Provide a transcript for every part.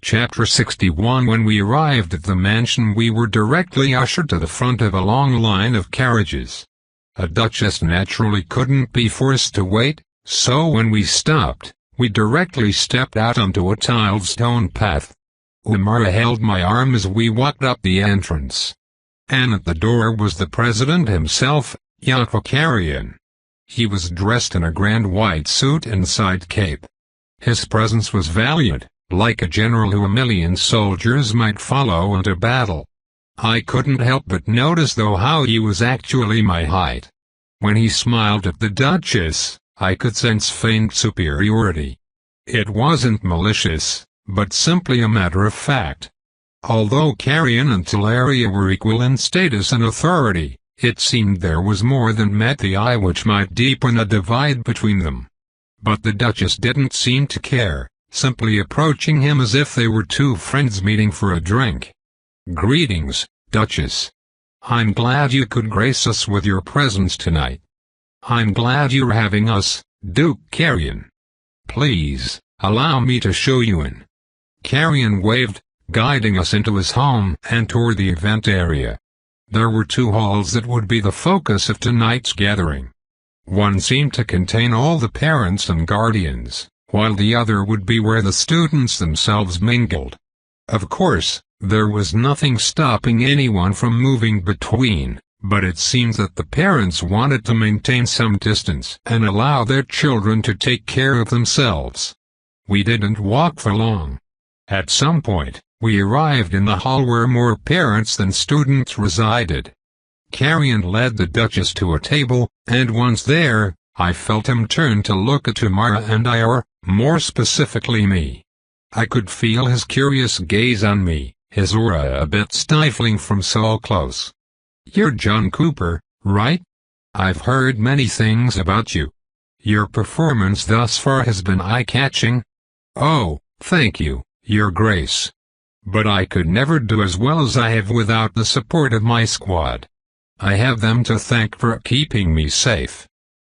Chapter 61. When we arrived at the mansion, we were directly ushered to the front of a long line of carriages. A duchess naturally couldn't be forced to wait, so when we stopped, we directly stepped out onto a tiled stone path. Umara held my arm as we walked up the entrance. And at the door was the president himself, IsekaiAmerican. He was dressed in a grand white suit and side cape. His presence was valiant, like a general who a million soldiers might follow into battle. I couldn't help but notice though how he was actually my height. When he smiled at the Duchess, I could sense faint superiority. It wasn't malicious, but simply a matter of fact. Although Carrion and Teleria were equal in status and authority, it seemed there was more than met the eye which might deepen a divide between them. But the Duchess didn't seem to care, simply approaching him as if they were two friends meeting for a drink. "Greetings, Duchess. I'm glad you could grace us with your presence tonight. I'm glad you're having us, Duke Carrion. Please, allow me to show you in." Carrion waved, guiding us into his home and toward the event area. There were two halls that would be the focus of tonight's gathering. One seemed to contain all the parents and guardians, while the other would be where the students themselves mingled. Of course, there was nothing stopping anyone from moving between, but it seems that the parents wanted to maintain some distance and allow their children to take care of themselves. We didn't walk for long. At some point, we arrived in the hall where more parents than students resided. Carrion led the Duchess to a table, and once there, I felt him turn to look at Umara and I, or, more specifically me. I could feel his curious gaze on me, his aura a bit stifling from so close. "You're John Cooper, right? I've heard many things about you. Your performance thus far has been eye-catching." "Oh, thank you, Your Grace. But I could never do as well as I have without the support of my squad. I have them to thank for keeping me safe."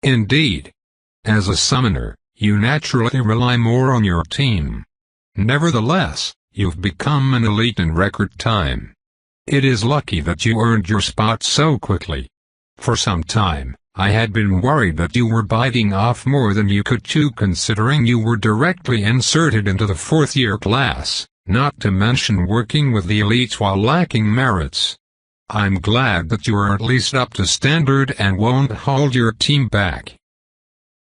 "Indeed. As a summoner, you naturally rely more on your team. Nevertheless, you've become an elite in record time. It is lucky that you earned your spot so quickly. For some time, I had been worried that you were biting off more than you could chew, considering you were directly inserted into the fourth-year class, not to mention working with the elites while lacking merits. I'm glad that you are at least up to standard and won't hold your team back."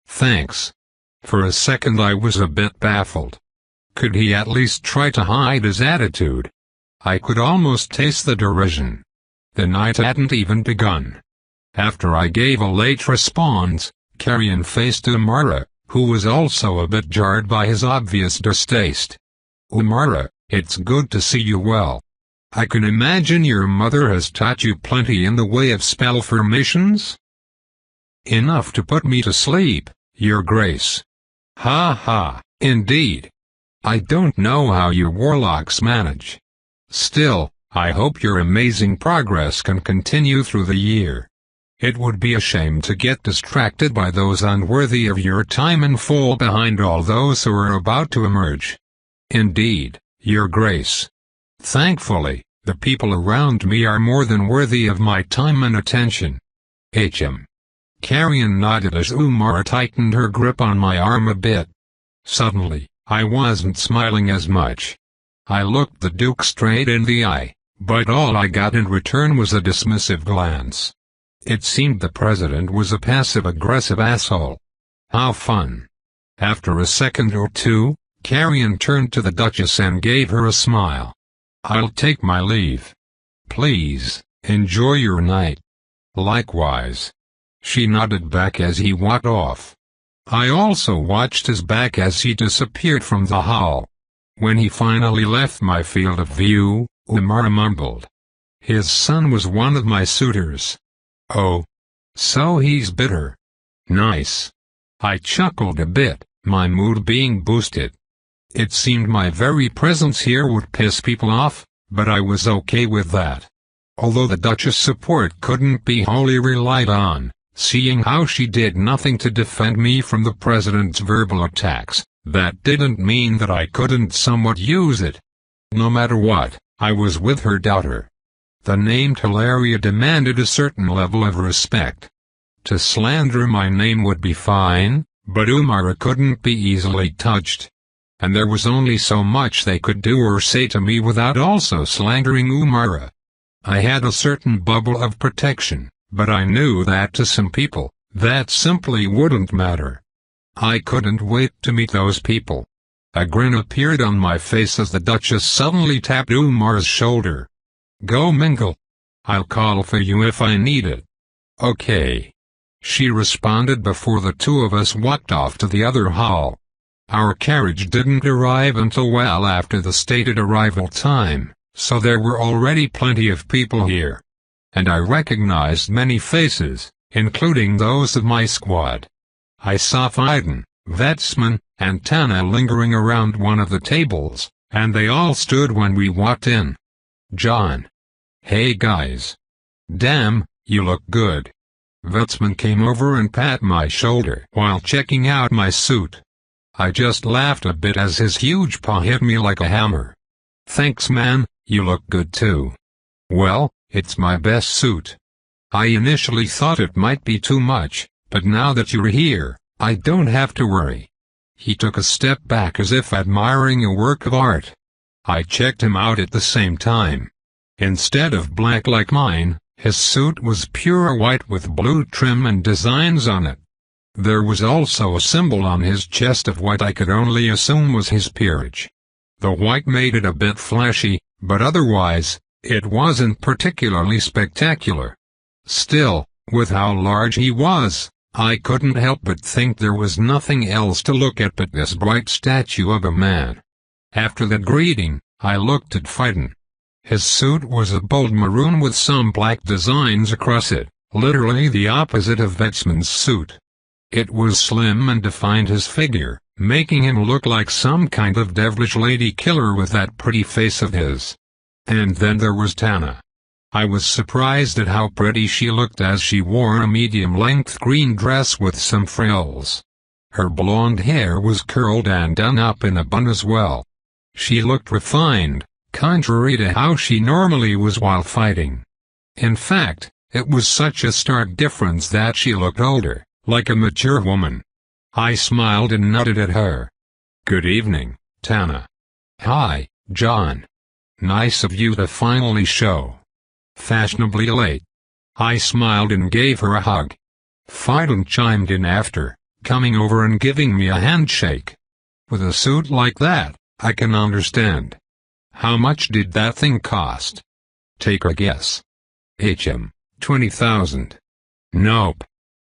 "Thanks." For a second I was a bit baffled. Could he at least try to hide his attitude? I could almost taste the derision. The night hadn't even begun. After I gave a late response, Carrion faced Umara, who was also a bit jarred by his obvious distaste. "Umara, it's good to see you well. I can imagine your mother has taught you plenty in the way of spell formations?" "Enough to put me to sleep, Your Grace." "Ha ha, indeed. I don't know how you warlocks manage. Still, I hope your amazing progress can continue through the year. It would be a shame to get distracted by those unworthy of your time and fall behind all those who are about to emerge." "Indeed, Your Grace. Thankfully, the people around me are more than worthy of my time and attention." Carrion nodded as Umara tightened her grip on my arm a bit. Suddenly, I wasn't smiling as much. I looked the Duke straight in the eye, but all I got in return was a dismissive glance. It seemed the president was a passive-aggressive asshole. How fun. After a second or two, Carrion turned to the Duchess and gave her a smile. "I'll take my leave. Please, enjoy your night." "Likewise." She nodded back as he walked off. I also watched his back as he disappeared from the hall. When he finally left my field of view, Umara mumbled. "His son was one of my suitors. Oh. So he's bitter. Nice." I chuckled a bit, my mood being boosted. It seemed my very presence here would piss people off, but I was okay with that. Although the Duchess' support couldn't be wholly relied on, seeing how she did nothing to defend me from the president's verbal attacks, That didn't mean that I couldn't somewhat use it. No matter what, I was with her daughter. The name Hilaria demanded a certain level of respect. To slander my name would be fine, but Umara couldn't be easily touched. And there was only so much they could do or say to me without also slandering Umara. I had a certain bubble of protection, but I knew that to some people, that simply wouldn't matter. I couldn't wait to meet those people. A grin appeared on my face as the Duchess suddenly tapped Umara's shoulder. "Go mingle. I'll call for you if I need it." "Okay," she responded before the two of us walked off to the other hall. Our carriage didn't arrive until well after the stated arrival time, so there were already plenty of people here. And I recognized many faces, including those of my squad. I saw Fiden, Vetsman, and Tana lingering around one of the tables, and they all stood when we walked in. "John. Hey guys. Damn, you look good." Vetsman came over and pat my shoulder while checking out my suit. I just laughed a bit as his huge paw hit me like a hammer. "Thanks man, you look good too." "Well, it's my best suit. I initially thought it might be too much, but now that you're here, I don't have to worry." He took a step back as if admiring a work of art. I checked him out at the same time. Instead of black like mine, his suit was pure white with blue trim and designs on it. There was also a symbol on his chest of what I could only assume was his peerage. The white made it a bit flashy, but otherwise, it wasn't particularly spectacular. Still, with how large he was, I couldn't help but think there was nothing else to look at but this bright statue of a man. After that greeting, I looked at Fiden. His suit was a bold maroon with some black designs across it, literally the opposite of Vetsman's suit. It was slim and defined his figure, making him look like some kind of devilish lady killer with that pretty face of his. And then there was Tana. I was surprised at how pretty she looked as she wore a medium-length green dress with some frills. Her blonde hair was curled and done up in a bun as well. She looked refined, contrary to how she normally was while fighting. In fact, it was such a stark difference that she looked older, like a mature woman. I smiled and nodded at her. "Good evening, Tana." "Hi, John. Nice of you to finally show. Fashionably late." I smiled and gave her a hug. Fiden chimed in after, coming over and giving me a handshake. "With a suit like that, I can understand. How much did that thing cost?" "Take a guess." "HM, 20,000. "Nope."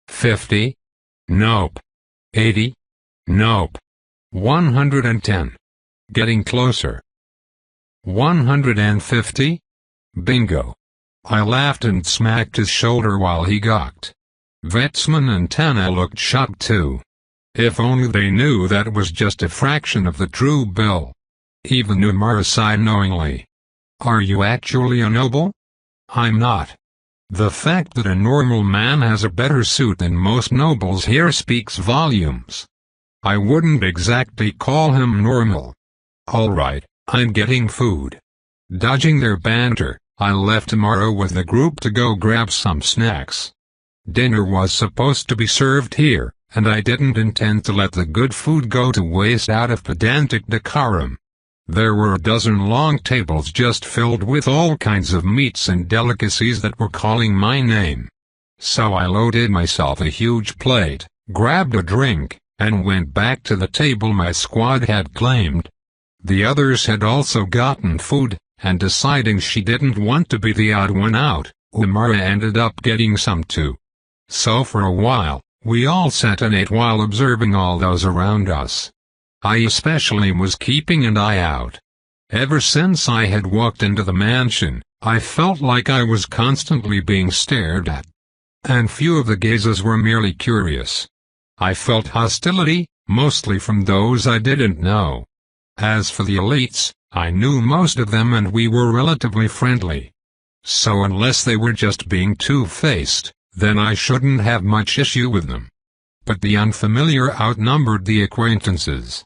"50. "Nope." "80. "Nope." 110. "Getting closer." 150. "Bingo." I laughed and smacked his shoulder while he gawked. Vetsman and Tana looked shocked too. If only they knew that it was just a fraction of the true bill. Even Umara sighed knowingly. "Are you actually a noble?" "I'm not. The fact that a normal man has a better suit than most nobles here speaks volumes. I wouldn't exactly call him normal." "Alright, I'm getting food." Dodging their banter, I left Umara with the group to go grab some snacks. Dinner was supposed to be served here, and I didn't intend to let the good food go to waste out of pedantic decorum. There were a dozen long tables just filled with all kinds of meats and delicacies that were calling my name. So I loaded myself a huge plate, grabbed a drink, and went back to the table my squad had claimed. The others had also gotten food, and deciding she didn't want to be the odd one out, Umara ended up getting some too. So for a while, we all sat and ate while observing all those around us. I especially was keeping an eye out. Ever since I had walked into the mansion, I felt like I was constantly being stared at. And few of the gazes were merely curious. I felt hostility, mostly from those I didn't know. As for the elites, I knew most of them and we were relatively friendly. So unless they were just being two-faced, then I shouldn't have much issue with them. But the unfamiliar outnumbered the acquaintances.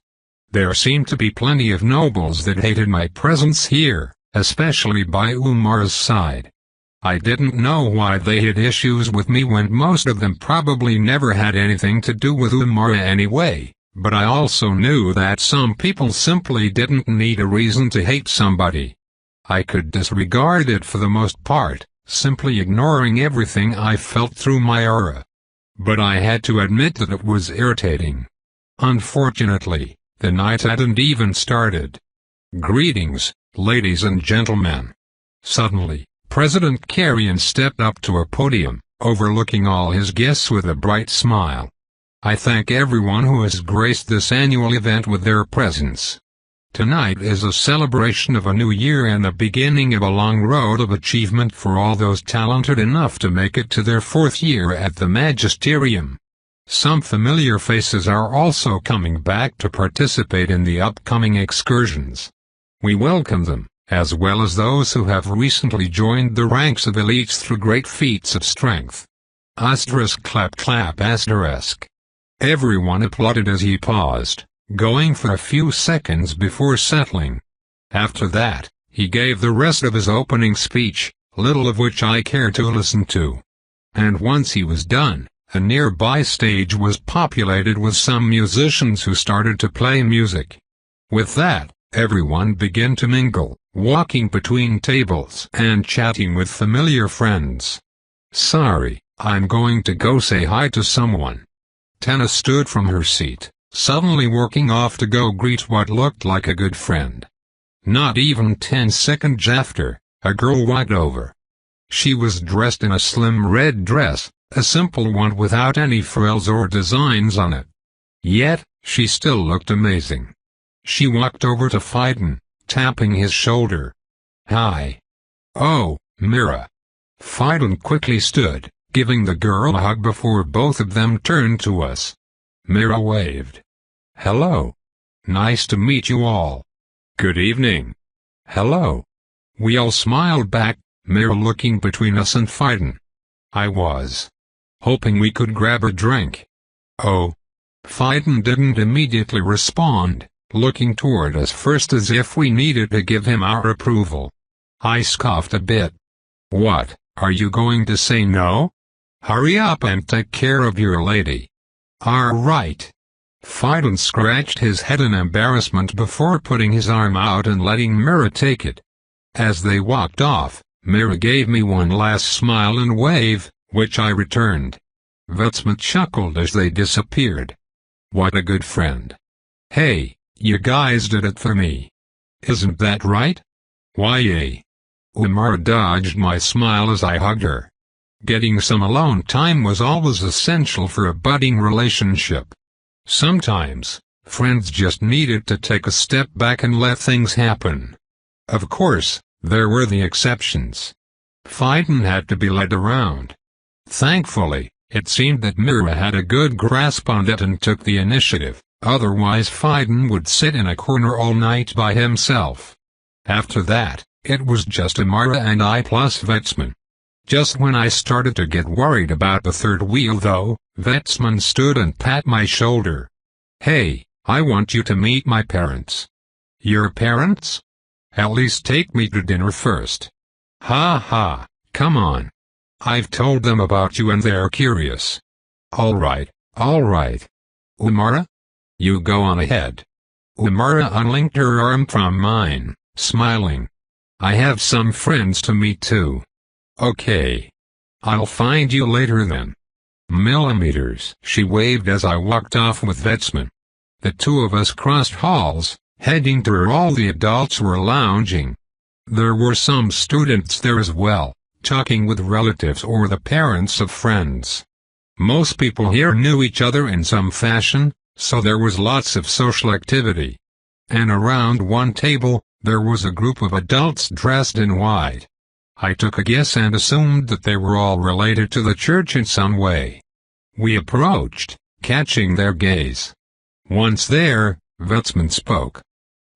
There seemed to be plenty of nobles that hated my presence here, especially by Umar's side. I didn't know why they had issues with me when most of them probably never had anything to do with Umar anyway, but I also knew that some people simply didn't need a reason to hate somebody. I could disregard it for the most part, simply ignoring everything I felt through my aura. But I had to admit that it was irritating. Unfortunately, the night hadn't even started. Greetings, ladies and gentlemen. Suddenly, President Carrion stepped up to a podium, overlooking all his guests with a bright smile. I thank everyone who has graced this annual event with their presence. Tonight is a celebration of a new year and the beginning of a long road of achievement for all those talented enough to make it to their 4th year at the Magisterium. Some familiar faces are also coming back to participate in the upcoming excursions. We welcome them, as well as those who have recently joined the ranks of elites through great feats of strength. Asterisk clap clap asterisk. Everyone applauded as he paused, going for a few seconds before settling. After that, he gave the rest of his opening speech, little of which I cared to listen to. And once he was done, a nearby stage was populated with some musicians who started to play music. With that, everyone began to mingle, walking between tables and chatting with familiar friends. Sorry, I'm going to go say hi to someone. Tana stood from her seat, suddenly working off to go greet what looked like a good friend. Not even 10 seconds after, a girl walked over. She was dressed in a slim red dress, a simple one without any frills or designs on it. Yet, she still looked amazing. She walked over to Phaidon, tapping his shoulder. Hi. Oh, Mira. Phaidon quickly stood, giving the girl a hug before both of them turned to us. Mira waved. Hello. Nice to meet you all. Good evening. Hello. We all smiled back, Mira looking between us and Phaidon. I was hoping we could grab a drink. Oh. Phaidon didn't immediately respond, looking toward us first as if we needed to give him our approval. I scoffed a bit. What, are you going to say no? Hurry up and take care of your lady. All right. Phaidon scratched his head in embarrassment before putting his arm out and letting Mira take it. As they walked off, Mira gave me one last smile and wave, which I returned. Vetsman chuckled as they disappeared. What a good friend. Hey, you guys did it for me. Isn't that right? Why? Umar dodged my smile as I hugged her. Getting some alone time was always essential for a budding relationship. Sometimes, friends just needed to take a step back and let things happen. Of course, there were the exceptions. Phaidon had to be led around. Thankfully, it seemed that Mira had a good grasp on it and took the initiative, otherwise Phaidon would sit in a corner all night by himself. After that, it was just Amara and I plus Vetsman. Just when I started to get worried about the third wheel though, Vetsman stood and pat my shoulder. Hey, I want you to meet my parents. Your parents? At least take me to dinner first. Ha ha, come on. I've told them about you and they're curious. Alright. Umara? You go on ahead. Umara unlinked her arm from mine, smiling. I have some friends to meet too. Okay. I'll find you later then. Millimeters. She waved as I walked off with Vetsman. The two of us crossed halls, heading to where all the adults were lounging. There were some students there as well, talking with relatives or the parents of friends. Most people here knew each other in some fashion, so there was lots of social activity. And around one table, there was a group of adults dressed in white. I took a guess and assumed that they were all related to the church in some way. We approached, catching their gaze. Once there, Vetsman spoke.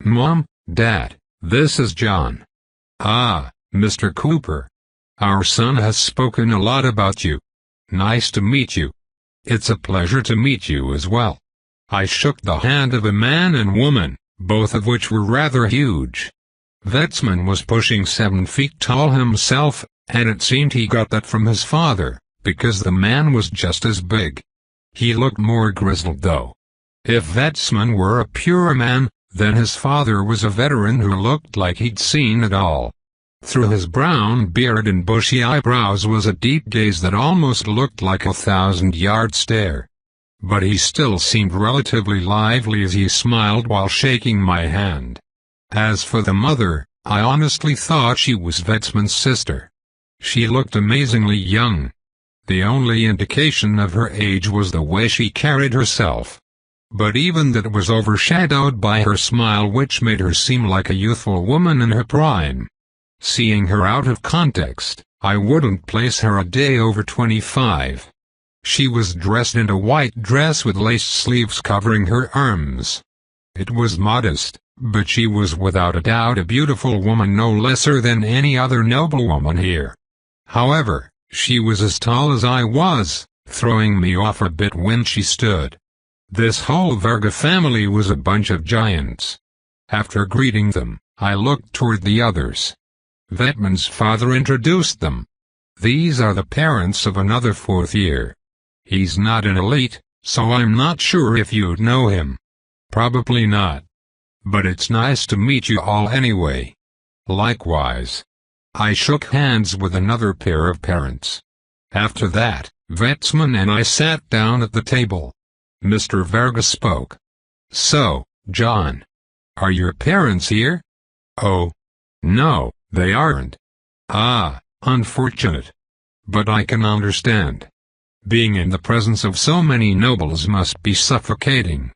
Mom, Dad, this is John. Ah, Mr. Cooper. Our son has spoken a lot about you. Nice to meet you. It's a pleasure to meet you as well. I shook the hand of a man and woman, both of which were rather huge. Vetsman was pushing 7 feet tall himself, and it seemed he got that from his father, because the man was just as big. He looked more grizzled though. If Vetsman were a pure man, then his father was a veteran who looked like he'd seen it all. Through his brown beard and bushy eyebrows was a deep gaze that almost looked like a 1,000-yard stare. But he still seemed relatively lively as he smiled while shaking my hand. As for the mother, I honestly thought she was Vetsman's sister. She looked amazingly young. The only indication of her age was the way she carried herself. But even that was overshadowed by her smile, which made her seem like a youthful woman in her prime. Seeing her out of context, I wouldn't place her a day over 25. She was dressed in a white dress with lace sleeves covering her arms. It was modest, but she was without a doubt a beautiful woman, no lesser than any other noblewoman here. However, she was as tall as I was, throwing me off a bit when she stood. This whole Verga family was a bunch of giants. After greeting them, I looked toward the others. Vetsman's father introduced them. These are the parents of another 4th year. He's not an elite, so I'm not sure if you'd know him. Probably not. But it's nice to meet you all anyway. Likewise. I shook hands with another pair of parents. After that, Vetsman and I sat down at the table. Mr. Verga spoke. So, John. Are your parents here? Oh. No, they aren't. Ah, unfortunate. But I can understand. Being in the presence of so many nobles must be suffocating.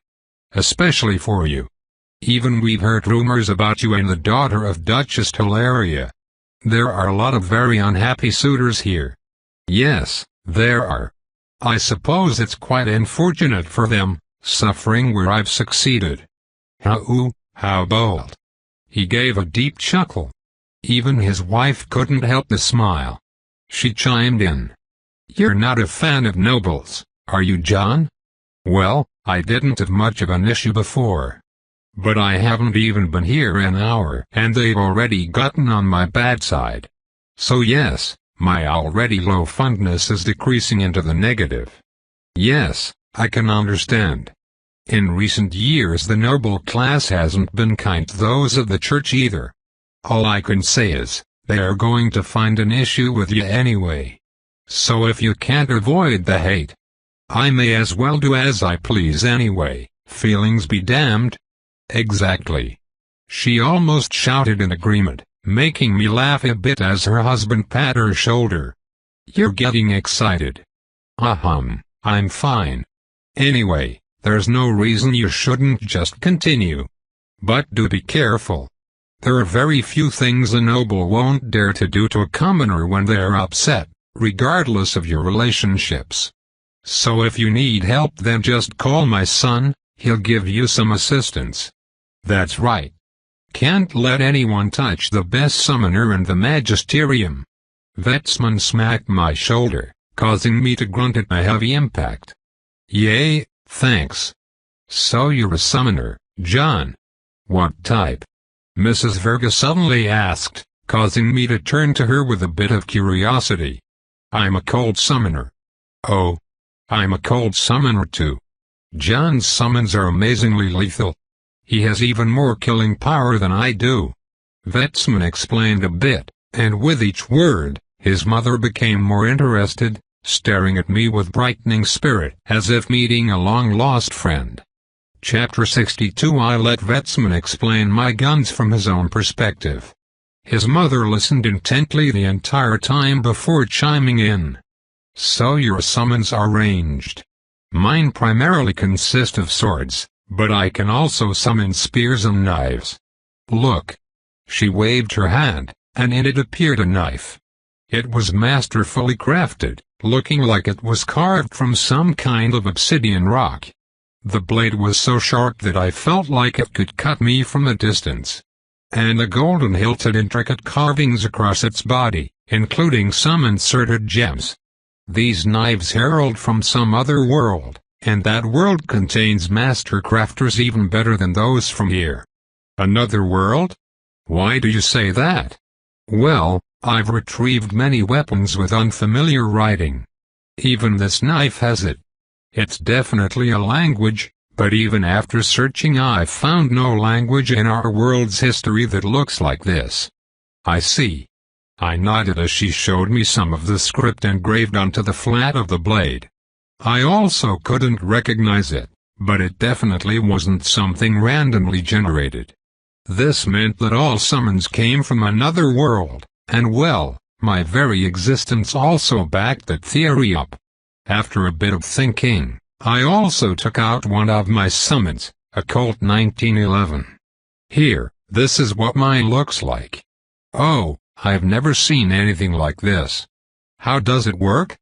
Especially for you. Even we've heard rumors about you and the daughter of Duchess Hilaria. There are a lot of very unhappy suitors here. Yes, there are. I suppose it's quite unfortunate for them, suffering where I've succeeded. How bold. He gave a deep chuckle. Even his wife couldn't help the smile. She chimed in. You're not a fan of nobles, are you, John? Well, I didn't have much of an issue before. But I haven't even been here an hour, and they've already gotten on my bad side. So yes, my already low fondness is decreasing into the negative. Yes, I can understand. In recent years the noble class hasn't been kind to those of the church either. All I can say is, they are going to find an issue with you anyway. So if you can't avoid the hate, I may as well do as I please anyway, feelings be damned. Exactly. She almost shouted in agreement, making me laugh a bit as her husband pat her shoulder. You're getting excited. I'm fine. Anyway, there's no reason you shouldn't just continue. But do be careful. There are very few things a noble won't dare to do to a commoner when they're upset, regardless of your relationships. So if you need help, then just call my son, he'll give you some assistance. That's right. Can't let anyone touch the best summoner in the magisterium. Vetsman smacked my shoulder, causing me to grunt at a heavy impact. Yay, thanks. So you're a summoner, John. What type? Mrs. Verga suddenly asked, causing me to turn to her with a bit of curiosity. I'm a cold summoner. Oh. I'm a cold summoner too. John's summons are amazingly lethal. He has even more killing power than I do. Vetsman explained a bit, and with each word, his mother became more interested, staring at me with brightening spirit as if meeting a long-lost friend. Chapter 62. I let Vetsman explain my guns from his own perspective. His mother listened intently the entire time before chiming in. So your summons are ranged. Mine primarily consist of swords, but I can also summon spears and knives. Look. She waved her hand, and in it appeared a knife. It was masterfully crafted, looking like it was carved from some kind of obsidian rock. The blade was so sharp that I felt like it could cut me from a distance. And the golden hilt had intricate carvings across its body, including some inserted gems. These knives herald from some other world, And that world contains master crafters even better than those from here. Another world? Why do you say that? Well, I've retrieved many weapons with unfamiliar writing. Even this knife has it. It's definitely a language, but even after searching I've found no language in our world's history that looks like this. I see. I nodded as she showed me some of the script engraved onto the flat of the blade. I also couldn't recognize it, but it definitely wasn't something randomly generated. This meant that all summons came from another world, and well, my very existence also backed that theory up. After a bit of thinking, I also took out one of my summons, a Colt 1911. Here, this is what mine looks like. Oh, I've never seen anything like this. How does it work?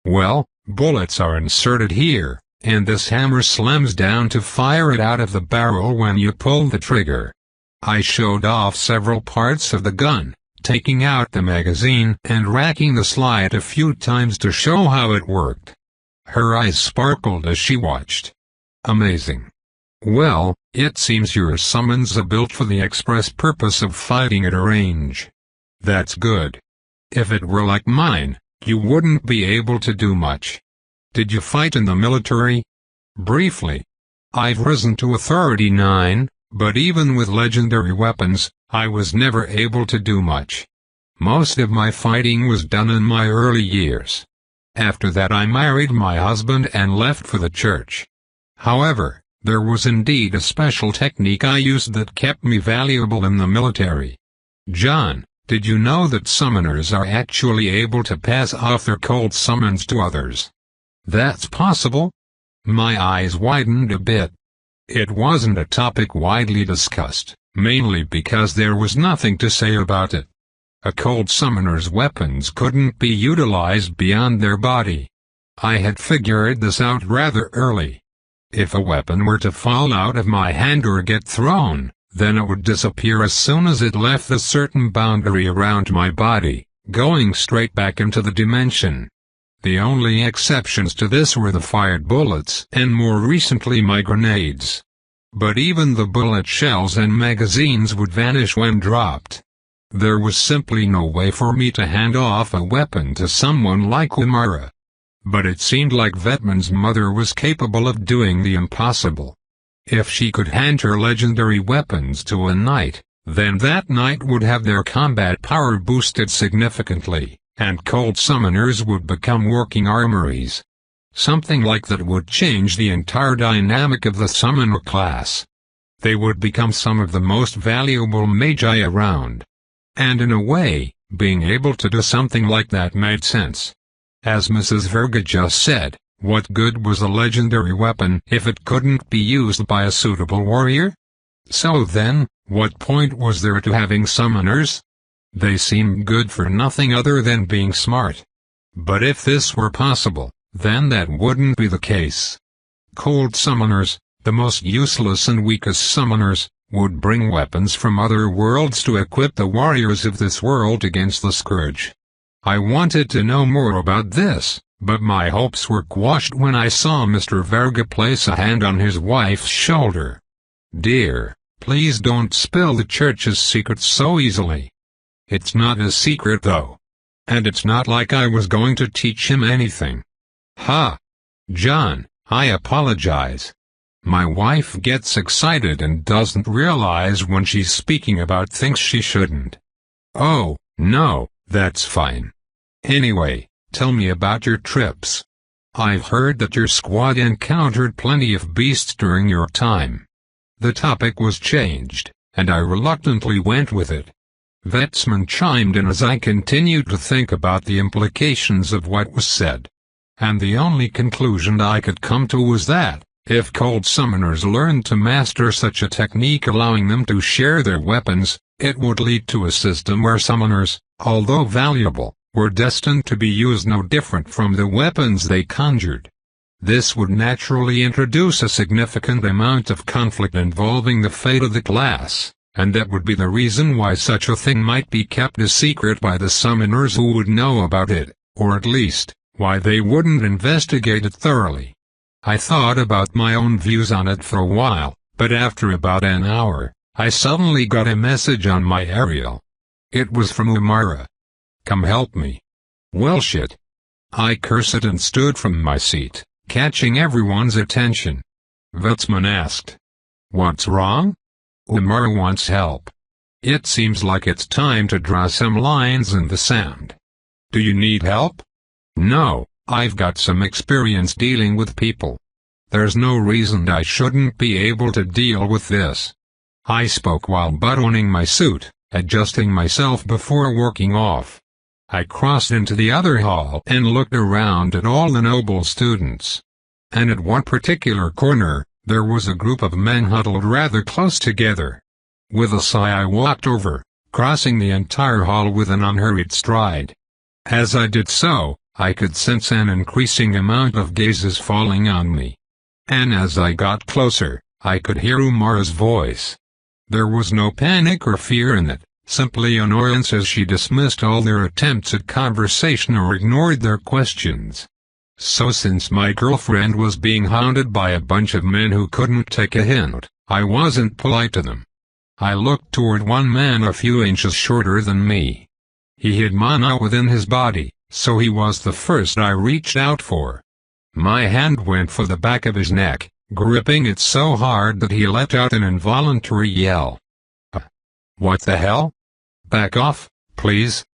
Well, bullets are inserted here, and this hammer slams down to fire it out of the barrel when you pull the trigger. I showed off several parts of the gun, taking out the magazine and racking the slide a few times to show how it worked. Her eyes sparkled as she watched. Amazing. Well, it seems your summons are built for the express purpose of fighting at a range. That's good. If it were like mine, you wouldn't be able to do much. Did you fight in the military? Briefly. I've risen to Authority 9, but even with legendary weapons, I was never able to do much. Most of my fighting was done in my early years. After that I married my husband and left for the church. However, there was indeed a special technique I used that kept me valuable in the military. John, did you know that summoners are actually able to pass off their cold summons to others? That's possible? My eyes widened a bit. It wasn't a topic widely discussed, mainly because there was nothing to say about it. A cold summoner's weapons couldn't be utilized beyond their body. I had figured this out rather early. If a weapon were to fall out of my hand or get thrown, then it would disappear as soon as it left the certain boundary around my body, going straight back into the dimension. The only exceptions to this were the fired bullets and more recently my grenades. But even the bullet shells and magazines would vanish when dropped. There was simply no way for me to hand off a weapon to someone like Umara. But it seemed like Vetman's mother was capable of doing the impossible. If she could hand her legendary weapons to a knight, then that knight would have their combat power boosted significantly, and cold summoners would become working armories. Something like that would change the entire dynamic of the summoner class. They would become some of the most valuable magi around. And in a way, being able to do something like that made sense. As Mrs. Verga just said, what good was a legendary weapon if it couldn't be used by a suitable warrior? So then, what point was there to having summoners? They seemed good for nothing other than being smart. But if this were possible, then that wouldn't be the case. Cold summoners, the most useless and weakest summoners, would bring weapons from other worlds to equip the warriors of this world against the scourge. I wanted to know more about this, but my hopes were quashed when I saw Mr. Verga place a hand on his wife's shoulder. Dear, please don't spill the church's secrets so easily. It's not a secret though. And it's not like I was going to teach him anything. Ha! John, I apologize. My wife gets excited and doesn't realize when she's speaking about things she shouldn't. Oh, no, that's fine. Anyway, tell me about your trips. I've heard that your squad encountered plenty of beasts during your time. The topic was changed, and I reluctantly went with it. Vetsman chimed in as I continued to think about the implications of what was said. And the only conclusion I could come to was that, if cold summoners learned to master such a technique allowing them to share their weapons, it would lead to a system where summoners, although valuable, were destined to be used no different from the weapons they conjured. This would naturally introduce a significant amount of conflict involving the fate of the class, and that would be the reason why such a thing might be kept a secret by the summoners who would know about it, or at least, why they wouldn't investigate it thoroughly. I thought about my own views on it for a while, but after about an hour, I suddenly got a message on my aerial. It was from Umara. "Come help me." Well shit. I cursed and stood from my seat, catching everyone's attention. Vetsman asked, "What's wrong?" "Umara wants help. It seems like it's time to draw some lines in the sand." "Do you need help?" "No, I've got some experience dealing with people. There's no reason I shouldn't be able to deal with this." I spoke while buttoning my suit, adjusting myself before walking off. I crossed into the other hall and looked around at all the noble students. And at one particular corner, there was a group of men huddled rather close together. With a sigh I walked over, crossing the entire hall with an unhurried stride. As I did so, I could sense an increasing amount of gazes falling on me. And as I got closer, I could hear Umara's voice. There was no panic or fear in it, simply annoyance as she dismissed all their attempts at conversation or ignored their questions. So since my girlfriend was being hounded by a bunch of men who couldn't take a hint, I wasn't polite to them. I looked toward one man a few inches shorter than me. He had mana within his body, so he was the first I reached out for. My hand went for the back of his neck, gripping it so hard that he let out an involuntary yell. What the hell? Back off, please.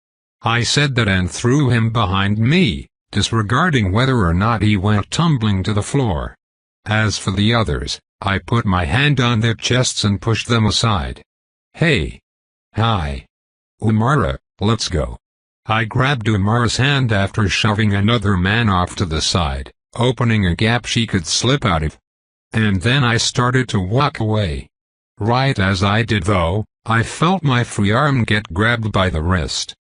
I said that and threw him behind me, disregarding whether or not he went tumbling to the floor. As for the others, I put my hand on their chests and pushed them aside. Hey. Hi. Umara, let's go. I grabbed Umara's hand after shoving another man off to the side, opening a gap she could slip out of. And then I started to walk away. Right as I did though, I felt my free arm get grabbed by the wrist.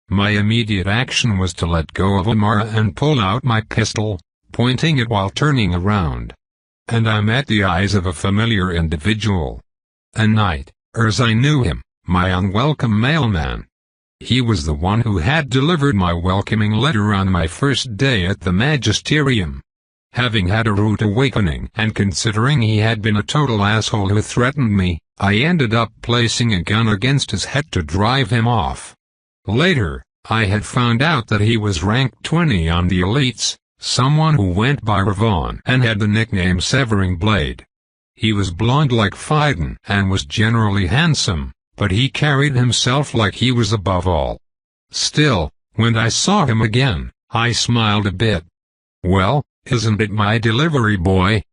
My immediate action was to let go of Umara and pull out my pistol, pointing it while turning around. And I met the eyes of a familiar individual. A knight, as I knew him, my unwelcome mailman. He was the one who had delivered my welcoming letter on my first day at the magisterium. Having had a rude awakening and considering he had been a total asshole who threatened me, I ended up placing a gun against his head to drive him off. Later, I had found out that he was ranked 20 on the elites, someone who went by Ravon and had the nickname Severing Blade. He was blonde like Fiden and was generally handsome, but he carried himself like he was above all. Still, when I saw him again, I smiled a bit. Well, isn't it my delivery boy?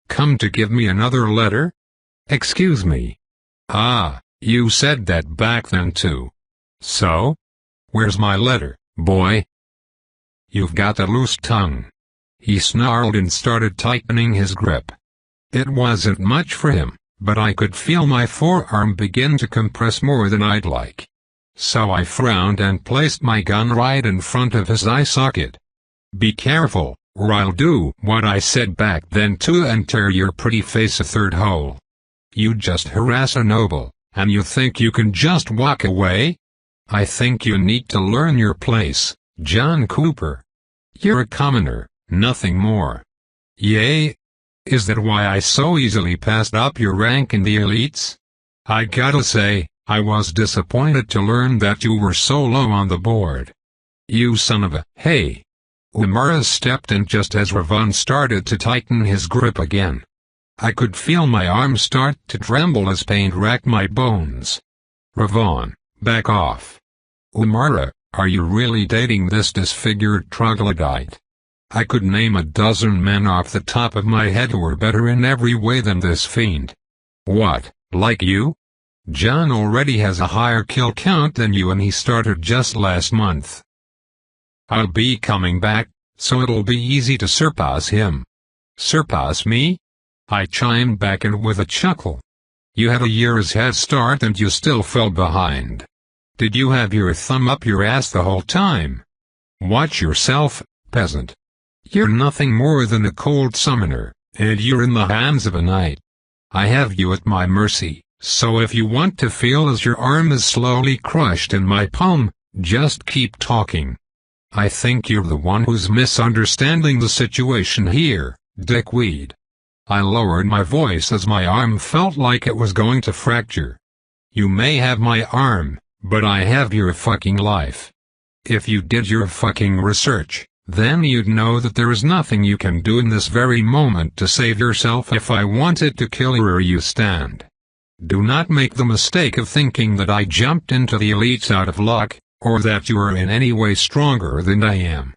Come to give me another letter? Excuse me. Ah, you said that back then too. So? Where's my letter, boy? You've got a loose tongue. He snarled and started tightening his grip. It wasn't much for him, but I could feel my forearm begin to compress more than I'd like. So I frowned and placed my gun right in front of his eye socket. Be careful, or I'll do what I said back then too and tear your pretty face a third hole. You just harass a noble, and you think you can just walk away? I think you need to learn your place, John Cooper. You're a commoner, nothing more. Yay? Is that why I so easily passed up your rank in the elites? I gotta say, I was disappointed to learn that you were so low on the board. You son of a— Hey! Umara stepped in just as Ravon started to tighten his grip again. I could feel my arm start to tremble as pain racked my bones. Ravon, back off. Umara, are you really dating this disfigured troglodyte? I could name a dozen men off the top of my head who were better in every way than this fiend. What, like you? John already has a higher kill count than you and he started just last month. I'll be coming back, so it'll be easy to surpass him. Surpass me? I chimed back in with a chuckle. You had a year's head start and you still fell behind. Did you have your thumb up your ass the whole time? Watch yourself, peasant. You're nothing more than a cold summoner, and you're in the hands of a knight. I have you at my mercy, so if you want to feel as your arm is slowly crushed in my palm, just keep talking. I think you're the one who's misunderstanding the situation here, dickweed. I lowered my voice as my arm felt like it was going to fracture. You may have my arm, but I have your fucking life. If you did your fucking research, then you'd know that there is nothing you can do in this very moment to save yourself if I wanted to kill you where you stand. Do not make the mistake of thinking that I jumped into the elites out of luck, or that you are in any way stronger than I am.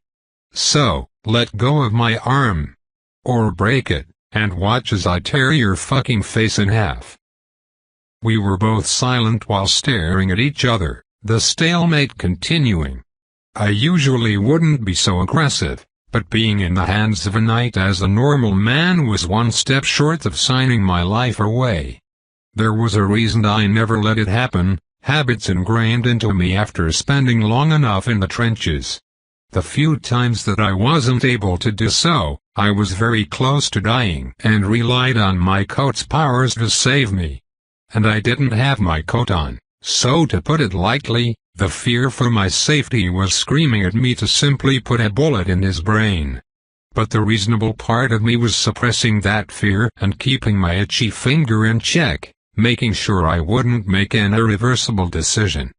So, let go of my arm. Or break it, and watch as I tear your fucking face in half. We were both silent while staring at each other, the stalemate continuing. I usually wouldn't be so aggressive, but being in the hands of a knight as a normal man was one step short of signing my life away. There was a reason I never let it happen, habits ingrained into me after spending long enough in the trenches. The few times that I wasn't able to do so, I was very close to dying and relied on my coat's powers to save me. And I didn't have my coat on, so to put it lightly, the fear for my safety was screaming at me to simply put a bullet in his brain. But the reasonable part of me was suppressing that fear and keeping my itchy finger in check, making sure I wouldn't make an irreversible decision.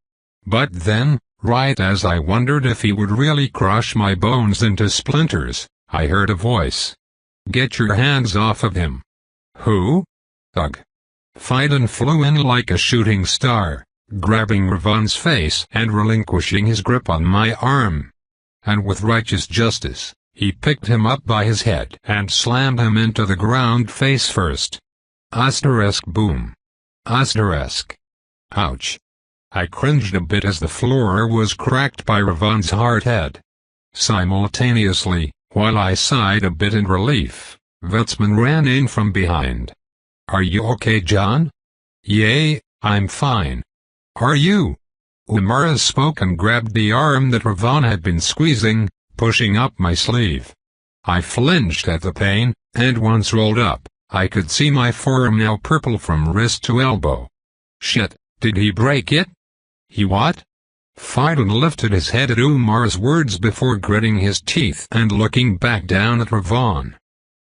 But then, right as I wondered if he would really crush my bones into splinters, I heard a voice. "Get your hands off of him." "Who?" "Ugh." Phaidon flew in like a shooting star, grabbing Ravon's face and relinquishing his grip on my arm. And with righteous justice, he picked him up by his head and slammed him into the ground face first. Boom. Ouch. I cringed a bit as the floor was cracked by Ravon's hard head. Simultaneously, while I sighed a bit in relief, Vetsman ran in from behind. "Are you okay, John?" "Yay, I'm fine. Are you?" Umara spoke and grabbed the arm that Ravon had been squeezing, pushing up my sleeve. I flinched at the pain, and once rolled up, I could see my forearm now purple from wrist to elbow. "Shit, did he break it?" "He what?" Phaidon lifted his head at Umara's words before gritting his teeth and looking back down at Ravon.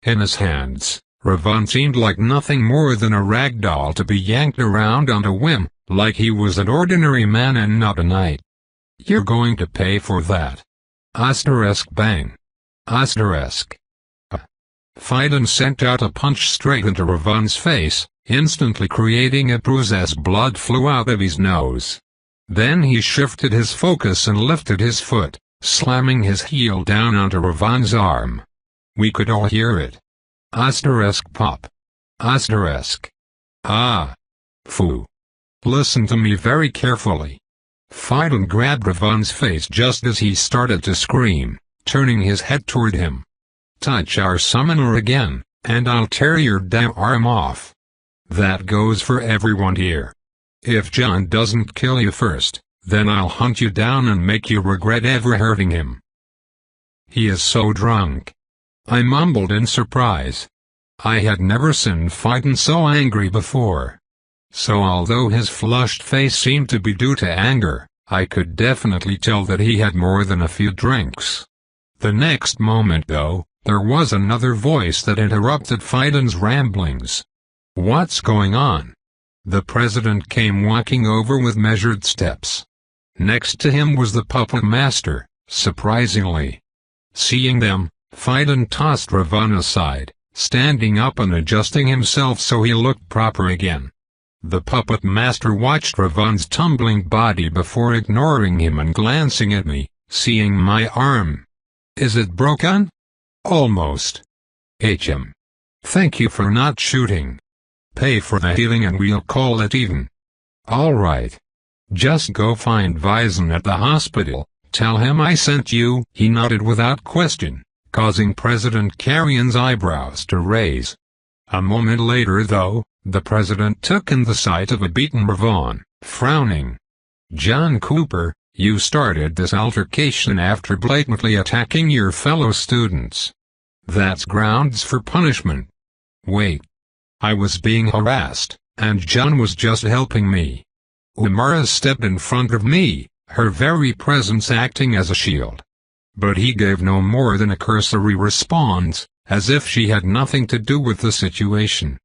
In his hands, Ravon seemed like nothing more than a rag doll to be yanked around on a whim, like he was an ordinary man and not a knight. "You're going to pay for that." Bang. Phaidon sent out a punch straight into Ravon's face, instantly creating a bruise as blood flew out of his nose. Then he shifted his focus and lifted his foot, slamming his heel down onto Ravon's arm. We could all hear it. Pop. Ah. Phoo. Listen to me very carefully. Phaidon grabbed Ravon's face just as he started to scream, turning his head toward him. "Touch our summoner again, and I'll tear your damn arm off. That goes for everyone here. If John doesn't kill you first, then I'll hunt you down and make you regret ever hurting him." "He is so drunk," I mumbled in surprise. I had never seen Phaidon so angry before. So although his flushed face seemed to be due to anger, I could definitely tell that he had more than a few drinks. The next moment though, there was another voice that interrupted Phaidon's ramblings. "What's going on?" The president came walking over with measured steps. Next to him was the puppet master, surprisingly. Seeing them, Phaidon tossed Ravon aside, standing up and adjusting himself so he looked proper again. The puppet master watched Ravon's tumbling body before ignoring him and glancing at me, seeing my arm. "Is it broken?" "Almost." "HM. Thank you for not shooting. Pay for the healing and we'll call it even." "All right. Just go find Vizon at the hospital, tell him I sent you." He nodded without question, causing President Carrion's eyebrows to raise. A moment later though, the president took in the sight of a beaten Ravon, frowning. "John Cooper, you started this altercation after blatantly attacking your fellow students. That's grounds for punishment." "Wait. I was being harassed, and John was just helping me." Umara stepped in front of me, her very presence acting as a shield. But he gave no more than a cursory response, as if she had nothing to do with the situation.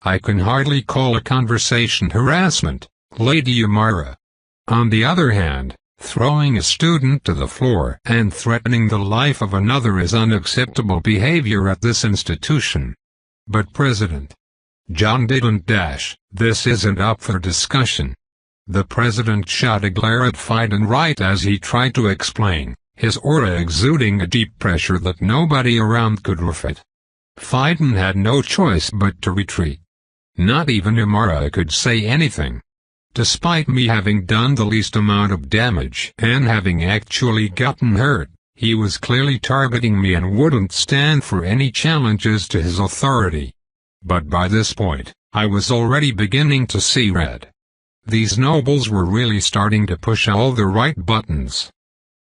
I can hardly call a conversation harassment, Lady Amara. On the other hand, throwing a student to the floor and threatening the life of another is unacceptable behavior at this institution. But President John didn't dash. This isn't up for discussion. The president shot a glare at Fiden right as he tried to explain, his aura exuding a deep pressure that nobody around could refute. Fiden had no choice but to retreat. Not even Amara could say anything. Despite me having done the least amount of damage and having actually gotten hurt, he was clearly targeting me and wouldn't stand for any challenges to his authority. But by this point, I was already beginning to see red. These nobles were really starting to push all the right buttons.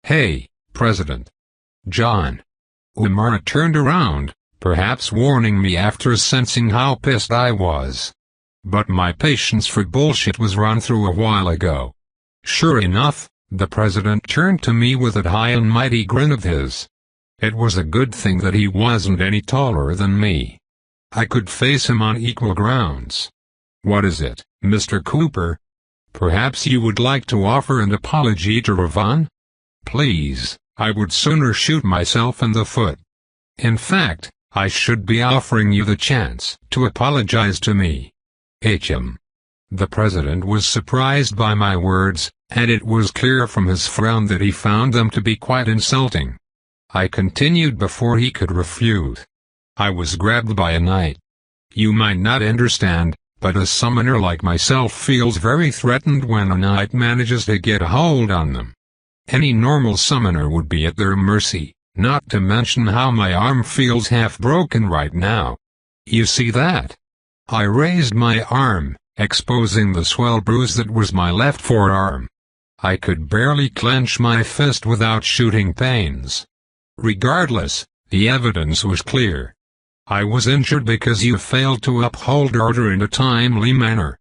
"Hey, President John." Amara turned around, perhaps warning me after sensing how pissed I was. But my patience for bullshit was run through a while ago. Sure enough, the president turned to me with that high and mighty grin of his. It was a good thing that he wasn't any taller than me. I could face him on equal grounds. "What is it, Mr. Cooper? Perhaps you would like to offer an apology to Ravon?" "Please, I would sooner shoot myself in the foot. In fact, I should be offering you the chance to apologize to me." The president was surprised by my words, and it was clear from his frown that he found them to be quite insulting. I continued before he could refute. "I was grabbed by a knight. You might not understand, but a summoner like myself feels very threatened when a knight manages to get a hold on them. Any normal summoner would be at their mercy, not to mention how my arm feels half broken right now. You see that?" I raised my arm, exposing the swell bruise that was my left forearm. I could barely clench my fist without shooting pains. Regardless, the evidence was clear. I was injured because you failed to uphold order in a timely manner.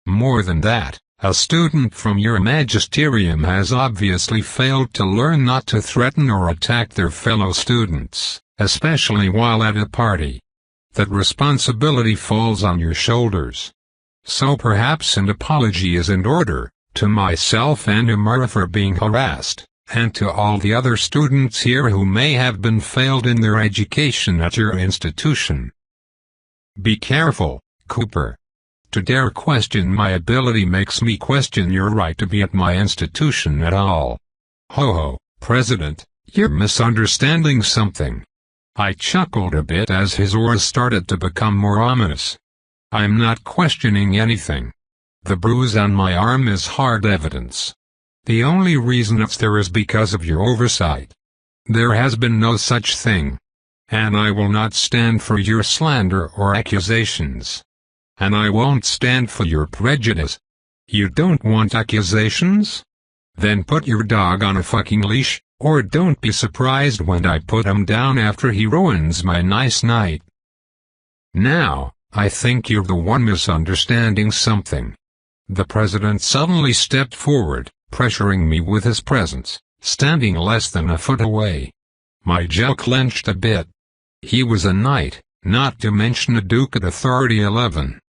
More than that, a student from your magisterium has obviously failed to learn not to threaten or attack their fellow students, especially while at a party. That responsibility falls on your shoulders. So perhaps an apology is in order, to myself and Amara for being harassed, and to all the other students here who may have been failed in their education at your institution. Be careful, Cooper. To dare question my ability makes me question your right to be at my institution at all. Ho, President, you're misunderstanding something. I chuckled a bit as his aura started to become more ominous. I'm not questioning anything. The bruise on my arm is hard evidence. The only reason it's there is because of your oversight. There has been no such thing. And I will not stand for your slander or accusations. And I won't stand for your prejudice. You don't want accusations? Then put your dog on a fucking leash, or don't be surprised when I put him down after he ruins my nice night. Now, I think you're the one misunderstanding something. The president suddenly stepped forward, pressuring me with his presence, standing less than a foot away. My jaw clenched a bit. He was a knight, not to mention a duke at authority 11.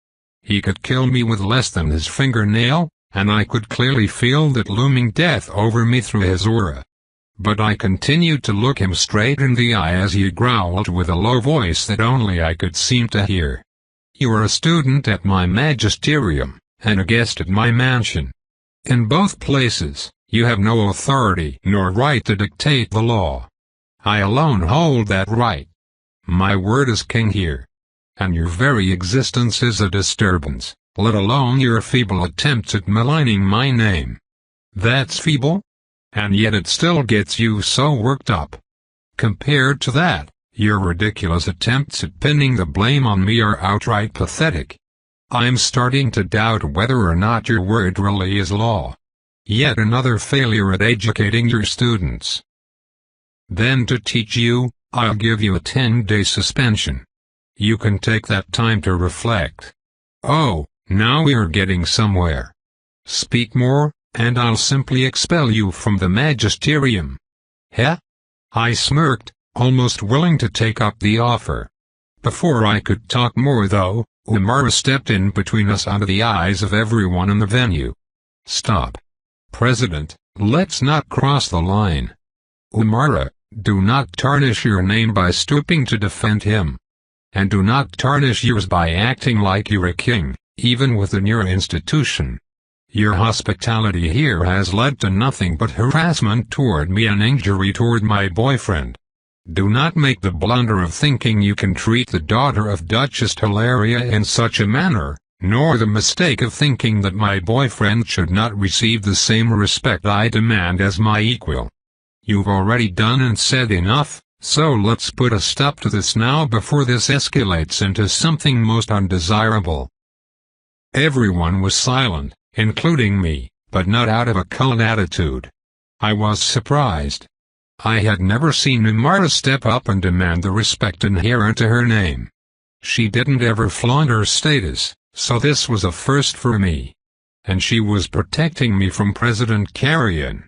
He could kill me with less than his fingernail, and I could clearly feel that looming death over me through his aura. But I continued to look him straight in the eye as he growled with a low voice that only I could seem to hear. You are a student at my magisterium, and a guest at my mansion. In both places, you have no authority nor right to dictate the law. I alone hold that right. My word is king here. And your very existence is a disturbance, let alone your feeble attempts at maligning my name. That's feeble? And yet it still gets you so worked up. Compared to that, your ridiculous attempts at pinning the blame on me are outright pathetic. I'm starting to doubt whether or not your word really is law. Yet another failure at educating your students. Then to teach you, I'll give you a 10-day suspension. You can take that time to reflect. Oh, now we're getting somewhere. Speak more, and I'll simply expel you from the magisterium. Heh? I smirked, almost willing to take up the offer. Before I could talk more though, Umara stepped in between us under the eyes of everyone in the venue. "Stop. President, let's not cross the line. Umara, do not tarnish your name by stooping to defend him. And do not tarnish yours by acting like you're a king, even within your institution. Your hospitality here has led to nothing but harassment toward me and injury toward my boyfriend. Do not make the blunder of thinking you can treat the daughter of Duchess Hilaria in such a manner, nor the mistake of thinking that my boyfriend should not receive the same respect I demand as my equal. You've already done and said enough, so let's put a stop to this now before this escalates into something most undesirable." Everyone was silent, including me, but not out of a cult attitude. I was surprised. I had never seen Umara step up and demand the respect inherent to her name. She didn't ever flaunt her status, so this was a first for me. And she was protecting me from President Carrion.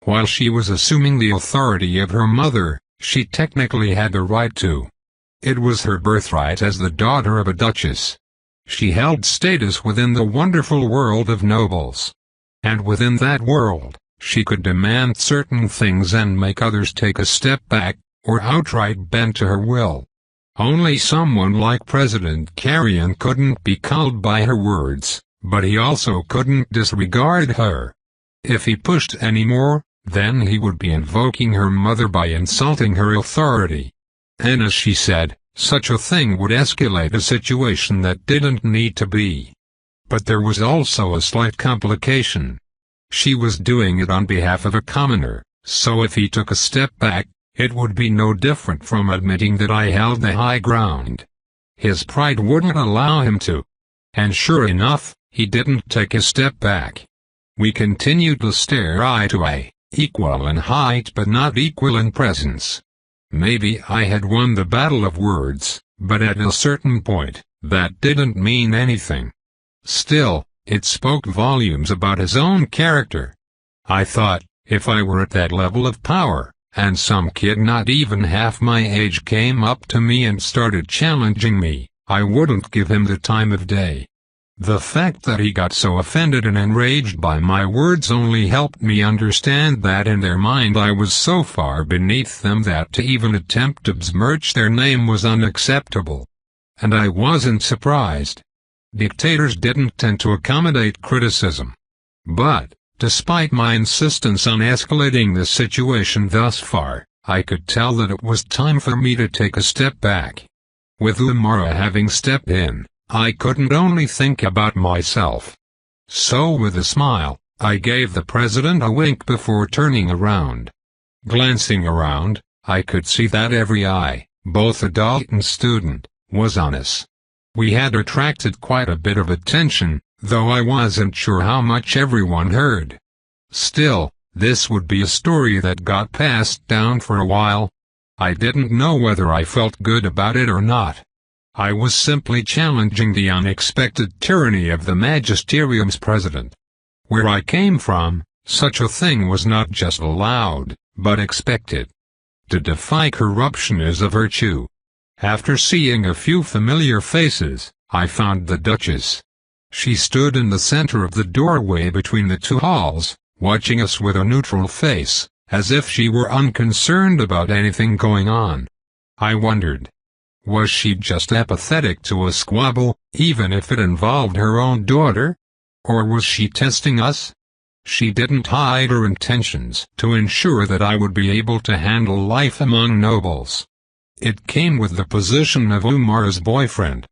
While she was assuming the authority of her mother, she technically had the right to. It was her birthright as the daughter of a duchess. She held status within the wonderful world of nobles. And within that world, she could demand certain things and make others take a step back, or outright bend to her will. Only someone like President Carrion couldn't be cowed by her words, but he also couldn't disregard her. If he pushed any more, then he would be invoking her mother by insulting her authority. And as she said, such a thing would escalate a situation that didn't need to be. But there was also a slight complication. She was doing it on behalf of a commoner, so if he took a step back, it would be no different from admitting that I held the high ground. His pride wouldn't allow him to. And sure enough, he didn't take a step back. We continued to stare eye to eye, equal in height but not equal in presence. Maybe I had won the battle of words, but at a certain point, that didn't mean anything. Still, it spoke volumes about his own character. I thought, if I were at that level of power, and some kid not even half my age came up to me and started challenging me, I wouldn't give him the time of day. The fact that he got so offended and enraged by my words only helped me understand that in their mind I was so far beneath them that to even attempt to besmirch their name was unacceptable. And I wasn't surprised. Dictators didn't tend to accommodate criticism. But, despite my insistence on escalating the situation thus far, I could tell that it was time for me to take a step back. With Umara having stepped in, I couldn't only think about myself. So with a smile, I gave the president a wink before turning around. Glancing around, I could see that every eye, both adult and student, was on us. We had attracted quite a bit of attention, though I wasn't sure how much everyone heard. Still, this would be a story that got passed down for a while. I didn't know whether I felt good about it or not. I was simply challenging the unexpected tyranny of the magisterium's president. Where I came from, such a thing was not just allowed, but expected. To defy corruption is a virtue. After seeing a few familiar faces, I found the Duchess. She stood in the center of the doorway between the two halls, watching us with a neutral face, as if she were unconcerned about anything going on. I wondered. Was she just apathetic to a squabble, even if it involved her own daughter? Or was she testing us? She didn't hide her intentions to ensure that I would be able to handle life among nobles. It came with the position of Umara's boyfriend.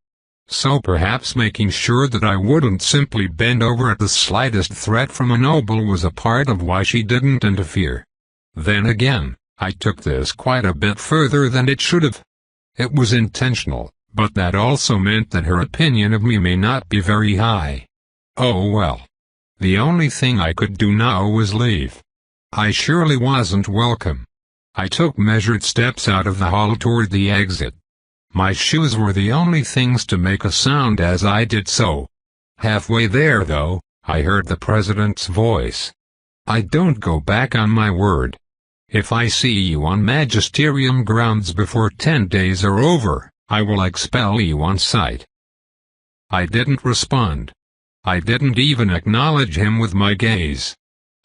So perhaps making sure that I wouldn't simply bend over at the slightest threat from a noble was a part of why she didn't interfere. Then again, I took this quite a bit further than it should have. It was intentional, but that also meant that her opinion of me may not be very high. Oh well. The only thing I could do now was leave. I surely wasn't welcome. I took measured steps out of the hall toward the exit. My shoes were the only things to make a sound as I did so. Halfway there though, I heard the president's voice. I don't go back on my word. If I see you on magisterium grounds before 10 days are over, I will expel you on sight." I didn't respond. I didn't even acknowledge him with my gaze.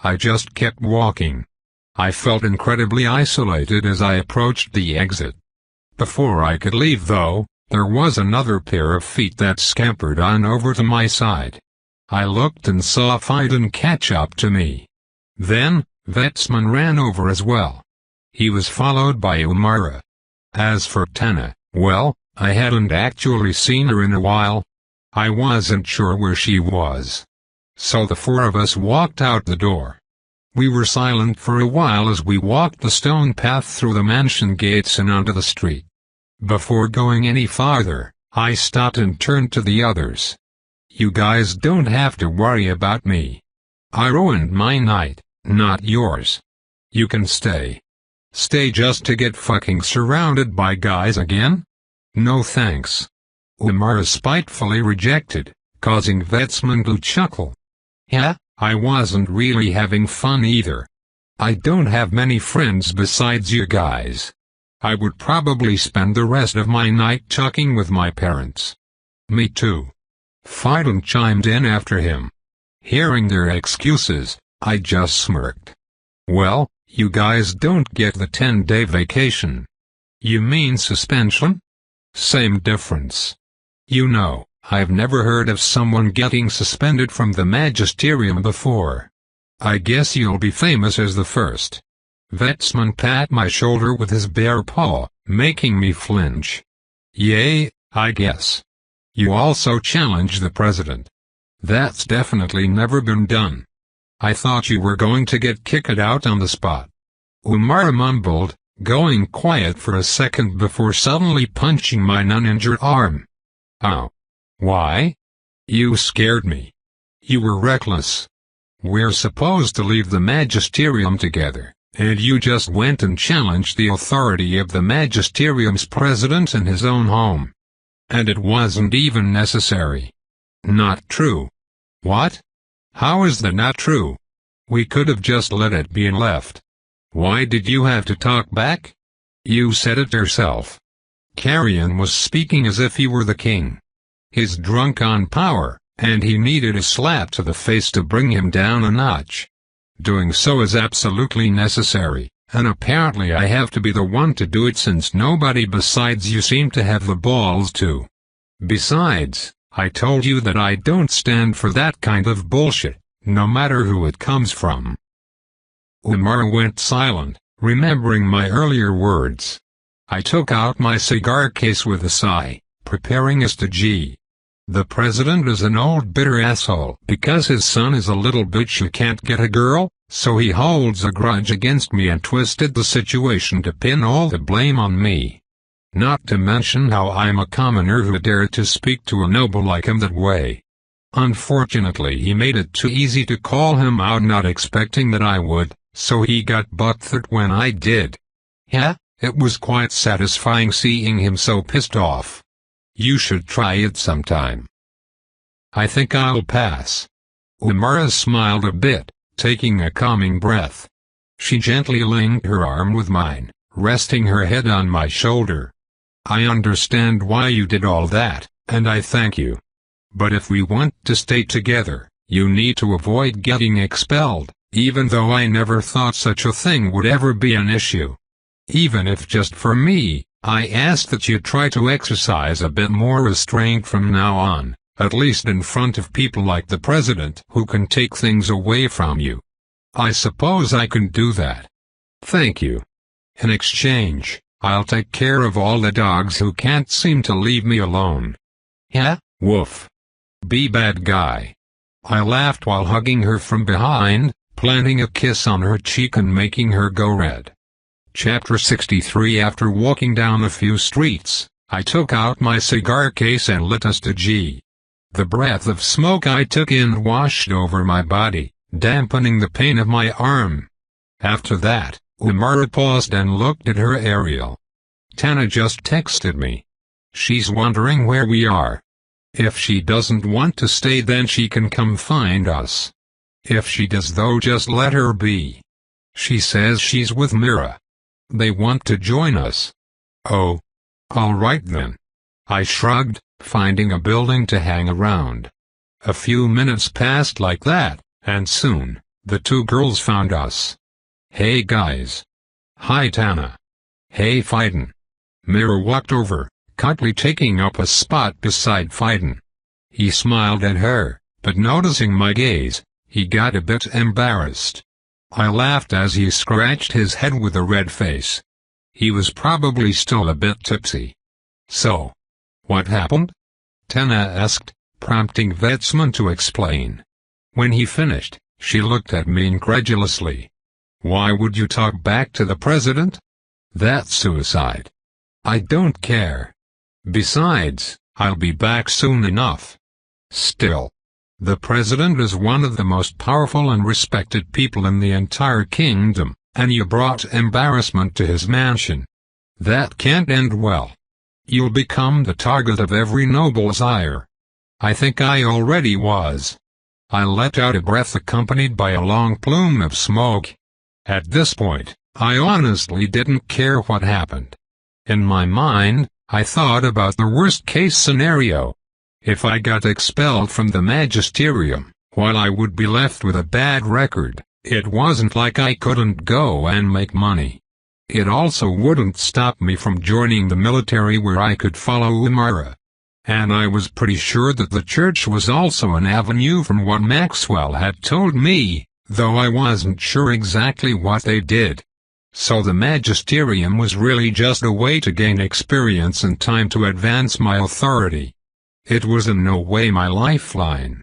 I just kept walking. I felt incredibly isolated as I approached the exit. Before I could leave though, there was another pair of feet that scampered on over to my side. I looked and saw Fiden catch up to me. Then, Vetsman ran over as well. He was followed by Umara. As for Tana, well, I hadn't actually seen her in a while. I wasn't sure where she was. So the four of us walked out the door. We were silent for a while as we walked the stone path through the mansion gates and onto the street. Before going any farther, I stopped and turned to the others. "You guys don't have to worry about me. I ruined my night, not yours. You can stay. Stay just to get fucking surrounded by guys again? No thanks." Umara spitefully rejected, causing Vetsman to chuckle. "Yeah, I wasn't really having fun either. I don't have many friends besides you guys. I would probably spend the rest of my night talking with my parents." "Me too." Fiden chimed in after him. Hearing their excuses, I just smirked. "Well, you guys don't get the 10-day vacation." "You mean suspension?" "Same difference. You know, I've never heard of someone getting suspended from the magisterium before. I guess you'll be famous as the first." Vetsman pat my shoulder with his bare paw, making me flinch. "Yay, I guess. You also challenge the president. That's definitely never been done. I thought you were going to get kicked out on the spot." Umara mumbled, going quiet for a second before suddenly punching my uninjured arm. "Ow. Why? You scared me. You were reckless. We're supposed to leave the magisterium together, and you just went and challenged the authority of the magisterium's president in his own home. And it wasn't even necessary." "Not true." "What? How is that not true? We could have just let it be and left. Why did you have to talk back? You said it yourself." Carrion was speaking as if he were the king. He's drunk on power, and he needed a slap to the face to bring him down a notch. Doing so is absolutely necessary, and apparently I have to be the one to do it since nobody besides you seem to have the balls to. Besides, I told you that I don't stand for that kind of bullshit, no matter who it comes from." Umara went silent, remembering my earlier words. I took out my cigar case with a sigh, preparing us to G. "The president is an old bitter asshole because his son is a little bitch who can't get a girl, so he holds a grudge against me and twisted the situation to pin all the blame on me. Not to mention how I'm a commoner who dared to speak to a noble like him that way. Unfortunately he made it too easy to call him out, not expecting that I would, so he got butthurt when I did. Yeah, it was quite satisfying seeing him so pissed off. You should try it sometime." "I think I'll pass." Umara smiled a bit, taking a calming breath. She gently linked her arm with mine, resting her head on my shoulder. "I understand why you did all that, and I thank you. But if we want to stay together, you need to avoid getting expelled, even though I never thought such a thing would ever be an issue. Even if just for me, I ask that you try to exercise a bit more restraint from now on, at least in front of people like the president who can take things away from you. I suppose I can do that. Thank you. In exchange, I'll take care of all the dogs who can't seem to leave me alone." "Yeah, woof. Be bad guy." I laughed while hugging her from behind, planting a kiss on her cheek and making her go red. Chapter 63. After walking down a few streets, I took out my cigar case and lit us to G. The breath of smoke I took in washed over my body, dampening the pain of my arm. After that, Umara paused and looked at her aerial. "Tana just texted me. She's wondering where we are. If she doesn't want to stay, then she can come find us. If she does though, just let her be. She says she's with Mira. They want to join us." "Oh. All right then. I shrugged, finding a building to hang around. A few minutes passed like that, and soon, the two girls found us. "Hey guys." "Hi Tana." "Hey Fiden." Mira walked over, quietly taking up a spot beside Fiden. He smiled at her, but noticing my gaze, he got a bit embarrassed. I laughed as he scratched his head with a red face. He was probably still a bit tipsy. "So, what happened?" Tana asked, prompting Vetsman to explain. When he finished, she looked at me incredulously. "Why would you talk back to the president? That's suicide." "I don't care. Besides, I'll be back soon enough." "Still, the president is one of the most powerful and respected people in the entire kingdom, and you brought embarrassment to his mansion. That can't end well. You'll become the target of every noble's ire." I think I already was. I let out a breath accompanied by a long plume of smoke. At this point, I honestly didn't care what happened. In my mind, I thought about the worst-case scenario. If I got expelled from the magisterium, while I would be left with a bad record, it wasn't like I couldn't go and make money. It also wouldn't stop me from joining the military where I could follow Umara. And I was pretty sure that the church was also an avenue from what Maxwell had told me, though I wasn't sure exactly what they did. So the magisterium was really just a way to gain experience and time to advance my authority. It was in no way my lifeline.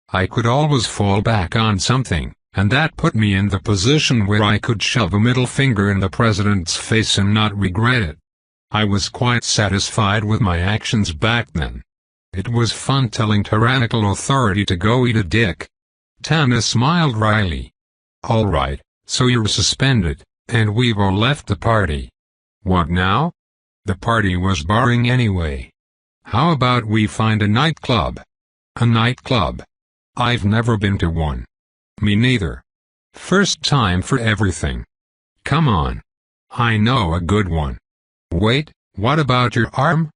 I could always fall back on something, and that put me in the position where I could shove a middle finger in the president's face and not regret it. I was quite satisfied with my actions back then. It was fun telling tyrannical authority to go eat a dick. Tana smiled wryly. "All right, so you're suspended, and we've all left the party. What now?" The party was boring anyway. "How about we find a nightclub?" "A nightclub? I've never been to one." "Me neither. First time for everything. Come on. I know a good one." "Wait, what about your arm?"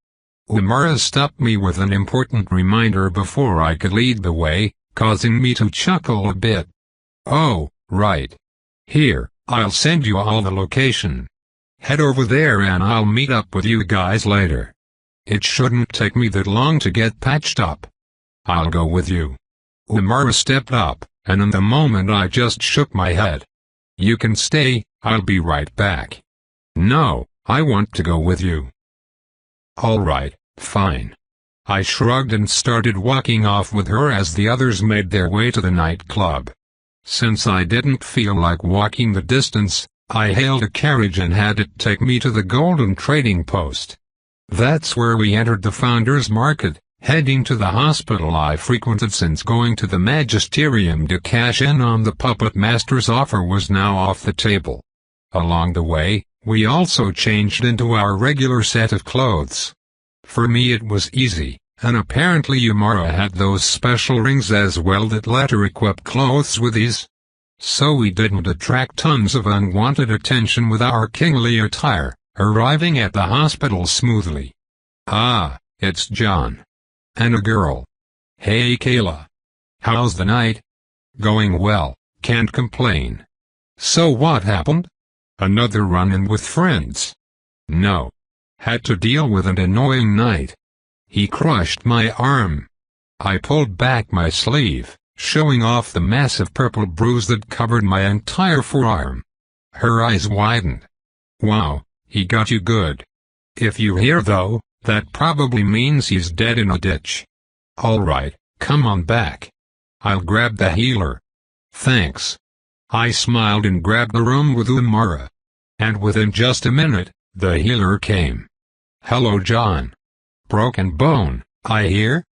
Umara stopped me with an important reminder before I could lead the way, causing me to chuckle a bit. "Oh, right. Here, I'll send you all the location. Head over there and I'll meet up with you guys later. It shouldn't take me that long to get patched up." "I'll go with you." Umara stepped up, and in the moment I just shook my head. "You can stay, I'll be right back." "No, I want to go with you." "All right, fine." I shrugged and started walking off with her as the others made their way to the nightclub. Since I didn't feel like walking the distance, I hailed a carriage and had it take me to the Golden Trading Post. That's where we entered the Founders Market, heading to the hospital I frequented since going to the magisterium to cash in on the puppet master's offer was now off the table. Along the way, we also changed into our regular set of clothes. For me it was easy, and apparently Umara had those special rings as well that let her equip clothes with ease. So we didn't attract tons of unwanted attention with our kingly attire, arriving at the hospital smoothly. "Ah, it's John. And a girl. Hey Kayla. How's the night?" "Going well, can't complain." "So what happened? Another run-in with friends?" "No. Had to deal with an annoying night. He crushed my arm." I pulled back my sleeve, showing off the massive purple bruise that covered my entire forearm. Her eyes widened. "Wow, he got you good. If you hear though, that probably means he's dead in a ditch." "All right, come on back. I'll grab the healer." "Thanks." I smiled and grabbed the room with Umara. And within just a minute, the healer came. "Hello John. Broken bone, I hear?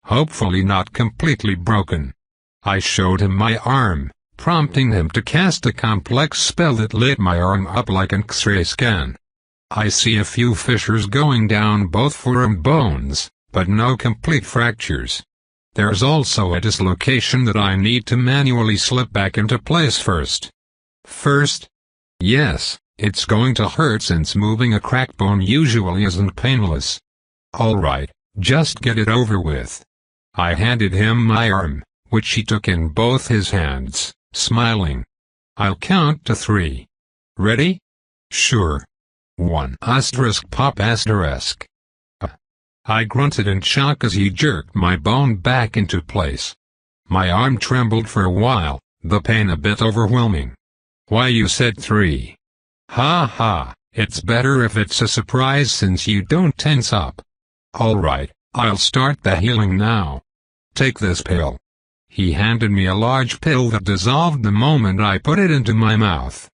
Hopefully not completely broken." I showed him my arm, prompting him to cast a complex spell that lit my arm up like an X-ray scan. I see a few fissures going down both forearm bones, but no complete fractures. There's also a dislocation that I need to manually slip back into place first. First? Yes, it's going to hurt since moving a cracked bone usually isn't painless. "All right, just get it over with." I handed him my arm, which he took in both his hands, smiling. "I'll count to 3. Ready?" "Sure. 1 * pop *. I grunted in shock as he jerked my bone back into place. My arm trembled for a while, the pain a bit overwhelming. "Why, you said 3. Ha ha, it's better if it's a surprise since you don't tense up." "All right, I'll start the healing now. Take this pill." He handed me a large pill that dissolved the moment I put it into my mouth.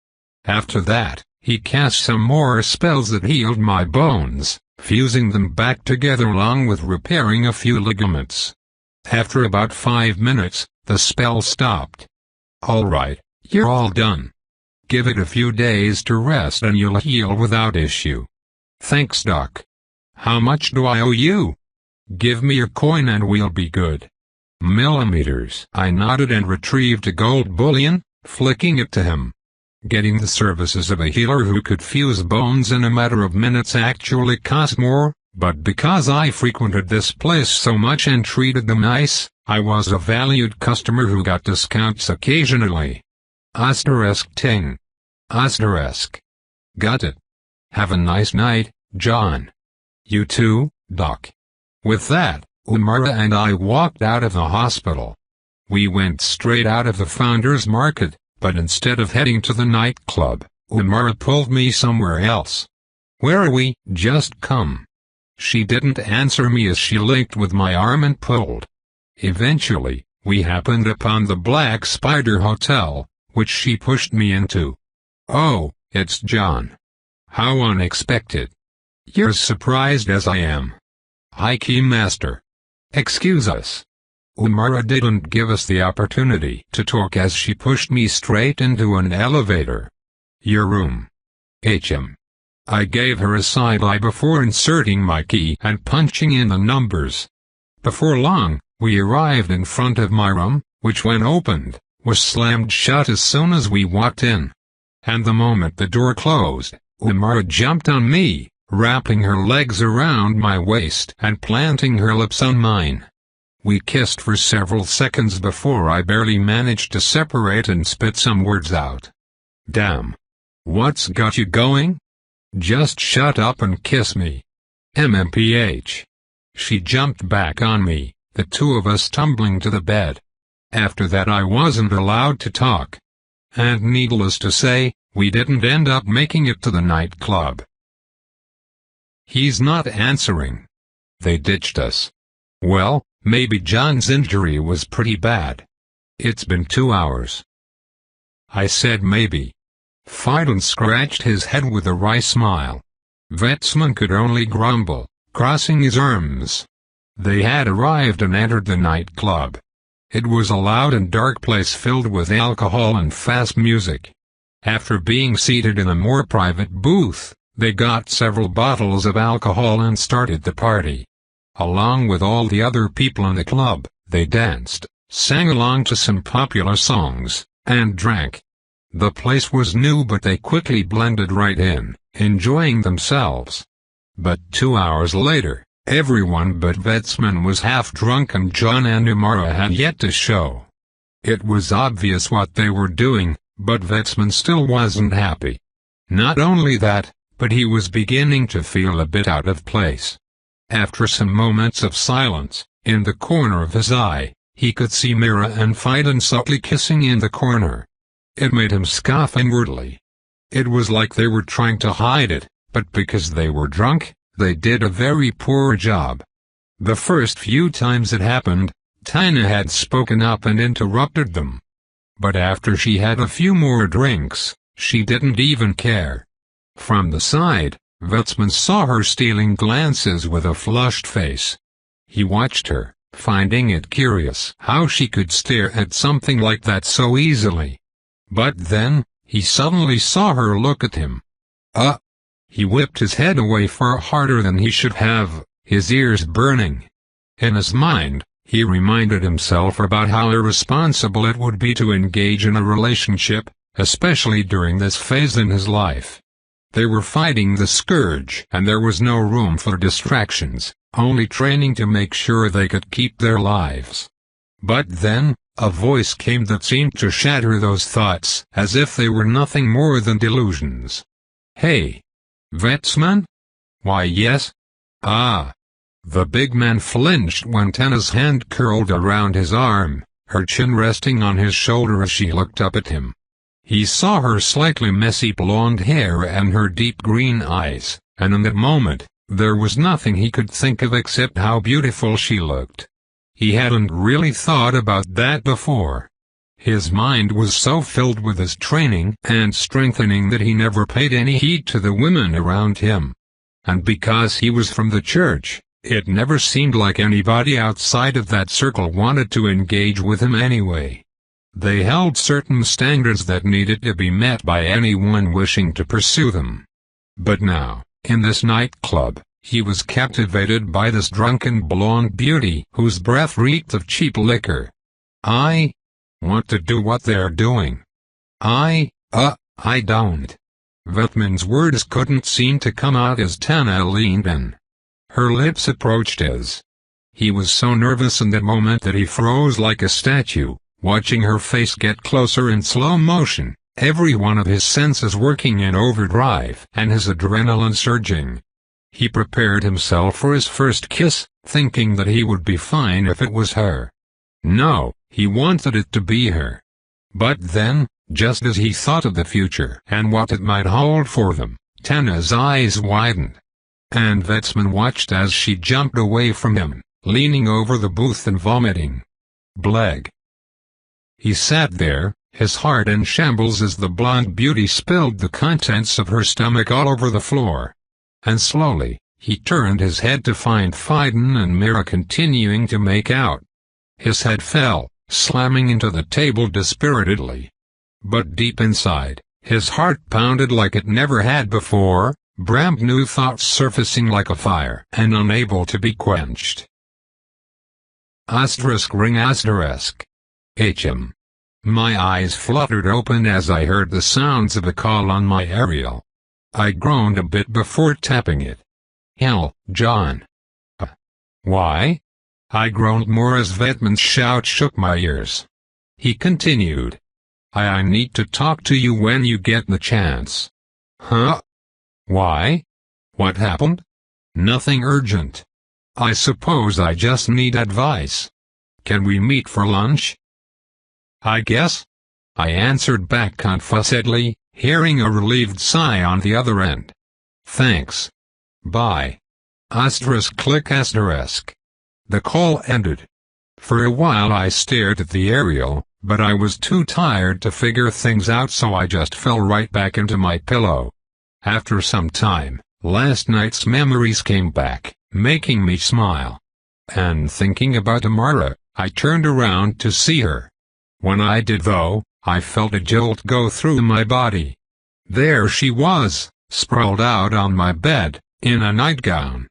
After that, he cast some more spells that healed my bones, fusing them back together along with repairing a few ligaments. After about 5 minutes, the spell stopped. "All right, you're all done. Give it a few days to rest and you'll heal without issue." "Thanks, Doc. How much do I owe you?" "Give me your coin and we'll be good." "Millimeters." I nodded and retrieved a gold bullion, flicking it to him. Getting the services of a healer who could fuse bones in a matter of minutes actually cost more, but because I frequented this place so much and treated them nice, I was a valued customer who got discounts occasionally. *ting. Got it. Have a nice night, John. You too, Doc. With that, Umara and I walked out of the hospital. We went straight out of the Founders Market, but instead of heading to the nightclub, Umara pulled me somewhere else. "Where are we?" "Just come." She didn't answer me as she linked with my arm and pulled. Eventually, we happened upon the Black Spider Hotel, which she pushed me into. "Oh, it's John. How unexpected." "You're as surprised as I am." "Hi, Keymaster. Excuse us." Umara didn't give us the opportunity to talk as she pushed me straight into an elevator. "Your room." "HM." I gave her a side eye before inserting my key and punching in the numbers. Before long, we arrived in front of my room, which when opened, was slammed shut as soon as we walked in. And the moment the door closed, Umara jumped on me, wrapping her legs around my waist and planting her lips on mine. We kissed for several seconds before I barely managed to separate and spit some words out. "Damn. What's got you going? Just shut up and kiss me." MMPH. She jumped back on me, the two of us tumbling to the bed. After that I wasn't allowed to talk. And needless to say, we didn't end up making it to the nightclub. He's not answering. They ditched us. Well, maybe John's injury was pretty bad. It's been 2 hours. I said maybe. Fiden scratched his head with a wry smile. Vetsman could only grumble, crossing his arms. They had arrived and entered the nightclub. It was a loud and dark place filled with alcohol and fast music. After being seated in a more private booth, they got several bottles of alcohol and started the party. Along with all the other people in the club, they danced, sang along to some popular songs, and drank. The place was new but they quickly blended right in, enjoying themselves. But 2 hours later, everyone but Vetsman was half drunk and John and Umara had yet to show. It was obvious what they were doing, but Vetsman still wasn't happy. Not only that, but he was beginning to feel a bit out of place. After some moments of silence, in the corner of his eye, he could see Mira and Fiden subtly kissing in the corner. It made him scoff inwardly. It was like they were trying to hide it, but because they were drunk, they did a very poor job. The first few times it happened, Tina had spoken up and interrupted them. But after she had a few more drinks, she didn't even care. From the side, Vetsman saw her stealing glances with a flushed face. He watched her, finding it curious how she could stare at something like that so easily. But then, he suddenly saw her look at him. He whipped his head away far harder than he should have, his ears burning. In his mind, he reminded himself about how irresponsible it would be to engage in a relationship, especially during this phase in his life. They were fighting the scourge and there was no room for distractions, only training to make sure they could keep their lives. But then, a voice came that seemed to shatter those thoughts as if they were nothing more than delusions. "Hey, Vetsman?" "Why, yes." "Ah." The big man flinched when Tana's hand curled around his arm, her chin resting on his shoulder as she looked up at him. He saw her slightly messy blonde hair and her deep green eyes, and in that moment, there was nothing he could think of except how beautiful she looked. He hadn't really thought about that before. His mind was so filled with his training and strengthening that he never paid any heed to the women around him. And because he was from the church, it never seemed like anybody outside of that circle wanted to engage with him anyway. They held certain standards that needed to be met by anyone wishing to pursue them. But now, in this nightclub, he was captivated by this drunken blonde beauty whose breath reeked of cheap liquor. "I want to do what they're doing. I don't." Vetman's words couldn't seem to come out as Tana leaned in. Her lips approached his. He was so nervous in that moment that he froze like a statue, watching her face get closer in slow motion, every one of his senses working in overdrive and his adrenaline surging. He prepared himself for his first kiss, thinking that he would be fine if it was her. No, he wanted it to be her. But then, just as he thought of the future and what it might hold for them, Tana's eyes widened. And Vetsman watched as she jumped away from him, leaning over the booth and vomiting. Bleg. He sat there, his heart in shambles as the blonde beauty spilled the contents of her stomach all over the floor. And slowly, he turned his head to find Fiden and Mira continuing to make out. His head fell, slamming into the table dispiritedly. But deep inside, his heart pounded like it never had before, brand new thoughts surfacing like a fire and unable to be quenched. ****. My eyes fluttered open as I heard the sounds of a call on my aerial. I groaned a bit before tapping it. "Hell, John." Why?" I groaned more as Vetman's shout shook my ears. He continued. I need to talk to you when you get the chance." "Huh? Why? What happened?" "Nothing urgent. I suppose I just need advice. Can we meet for lunch?" "I guess," I answered back confusedly, hearing a relieved sigh on the other end. "Thanks. Bye." The call ended. For a while I stared at the aerial, but I was too tired to figure things out, so I just fell right back into my pillow. After some time, last night's memories came back, making me smile. And thinking about Amara, I turned around to see her. When I did though, I felt a jolt go through my body. There she was, sprawled out on my bed, in a nightgown.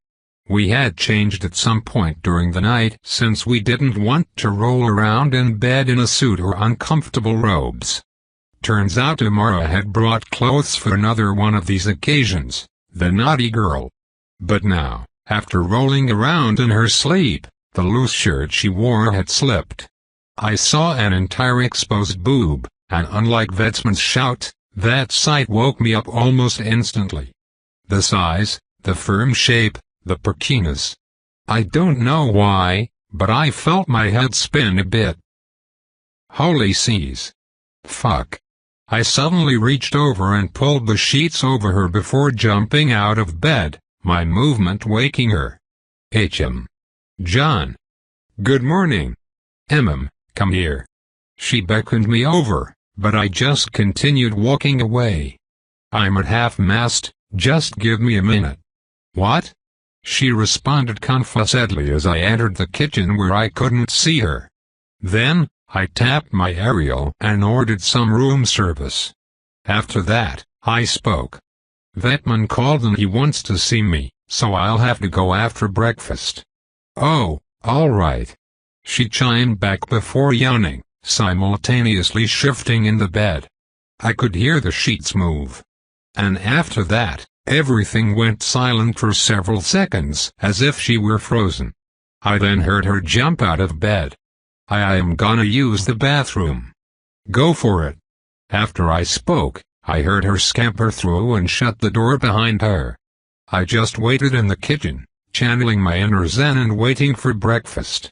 We had changed at some point during the night since we didn't want to roll around in bed in a suit or uncomfortable robes. Turns out Amara had brought clothes for another one of these occasions, the naughty girl. But now, after rolling around in her sleep, the loose shirt she wore had slipped. I saw an entire exposed boob, and unlike Vetsman's shout, that sight woke me up almost instantly. The size, the firm shape, the perkinas. I don't know why, but I felt my head spin a bit. Holy seas. Fuck. I suddenly reached over and pulled the sheets over her before jumping out of bed, my movement waking her. John. Good morning. Come here. She beckoned me over, but I just continued walking away. I'm at half-mast, just give me a minute. What? She responded confusedly as I entered the kitchen where I couldn't see her. Then, I tapped my aerial and ordered some room service. After that, I spoke. Vetman called and he wants to see me, so I'll have to go after breakfast. Oh, all right. She chimed back before yawning, simultaneously shifting in the bed. I could hear the sheets move. And after that, Everything went silent for several seconds, as if she were frozen. I then heard her jump out of bed. I am gonna use the bathroom. Go for it. After I spoke, I heard her scamper through and shut the door behind her. I just waited in the kitchen, channeling my inner Zen and waiting for breakfast.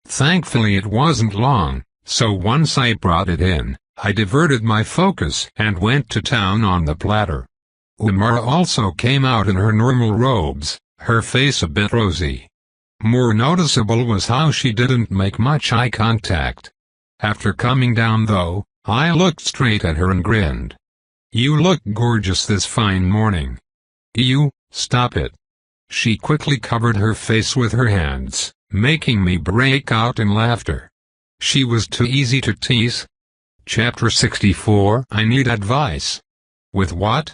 Thankfully it wasn't long, so once I brought it in, I diverted my focus and went to town on the platter. Umara also came out in her normal robes, her face a bit rosy. More noticeable was how she didn't make much eye contact. After coming down though, I looked straight at her and grinned. "You look gorgeous this fine morning." "You, stop it." She quickly covered her face with her hands, making me break out in laughter. She was too easy to tease. Chapter 64. I need advice. With what?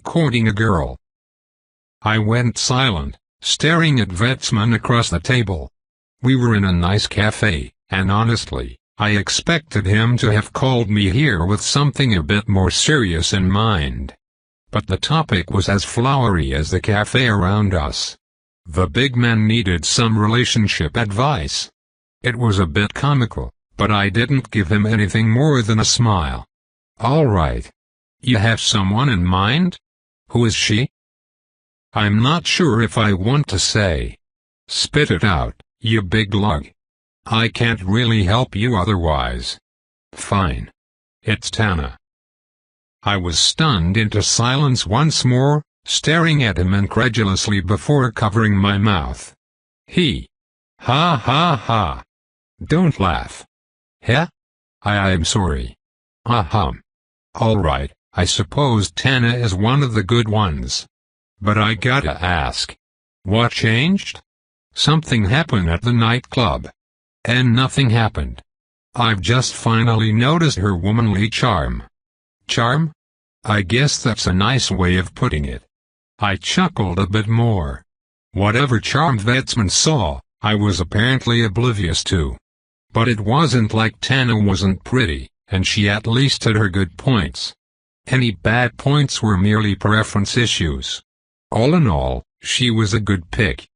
Courting a girl. I went silent, staring at Vetsman across the table. We were in a nice cafe, and honestly, I expected him to have called me here with something a bit more serious in mind. But the topic was as flowery as the cafe around us. The big man needed some relationship advice. It was a bit comical, but I didn't give him anything more than a smile. "All right. You have someone in mind? Who is she?" "I'm not sure if I want to say." "Spit it out, you big lug. I can't really help you otherwise." "Fine. It's Tana." I was stunned into silence once more, staring at him incredulously before covering my mouth. Ha ha ha. Don't laugh. Heh? I'm sorry. Ahem. Alright, I suppose Tana is one of the good ones. But I gotta ask. What changed? Something happened at the nightclub. And nothing happened. I've just finally noticed her womanly charm. Charm? I guess that's a nice way of putting it. I chuckled a bit more. Whatever charm Vetsman saw, I was apparently oblivious to. But it wasn't like Tana wasn't pretty, and she at least had her good points. Any bad points were merely preference issues. All in all, she was a good pick.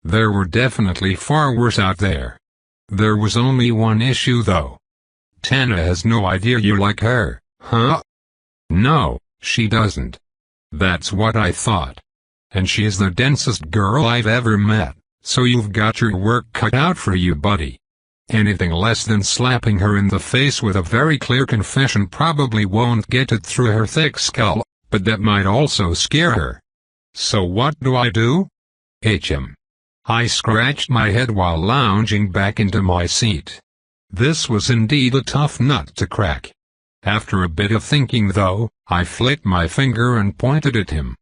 There were definitely far worse out there. There was only one issue though. Tana has no idea you like her, huh? No, she doesn't. That's what I thought. And she's the densest girl I've ever met, so you've got your work cut out for you, buddy. Anything less than slapping her in the face with a very clear confession probably won't get it through her thick skull, but that might also scare her. So what do I do? I scratched my head while lounging back into my seat. This was indeed a tough nut to crack. After a bit of thinking though, I flicked my finger and pointed at him.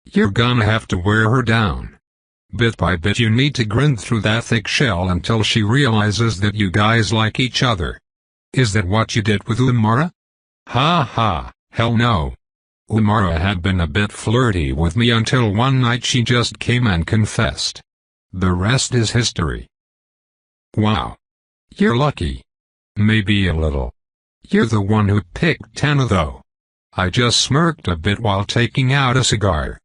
You're gonna have to wear her down. Bit by bit you need to grind through that thick shell until she realizes that you guys like each other. Is that what you did with Umara? Ha ha, hell no. Umara had been a bit flirty with me until one night she just came and confessed. The rest is history. Wow. You're lucky. Maybe a little. You're the one who picked Tana though. I just smirked a bit while taking out a cigar.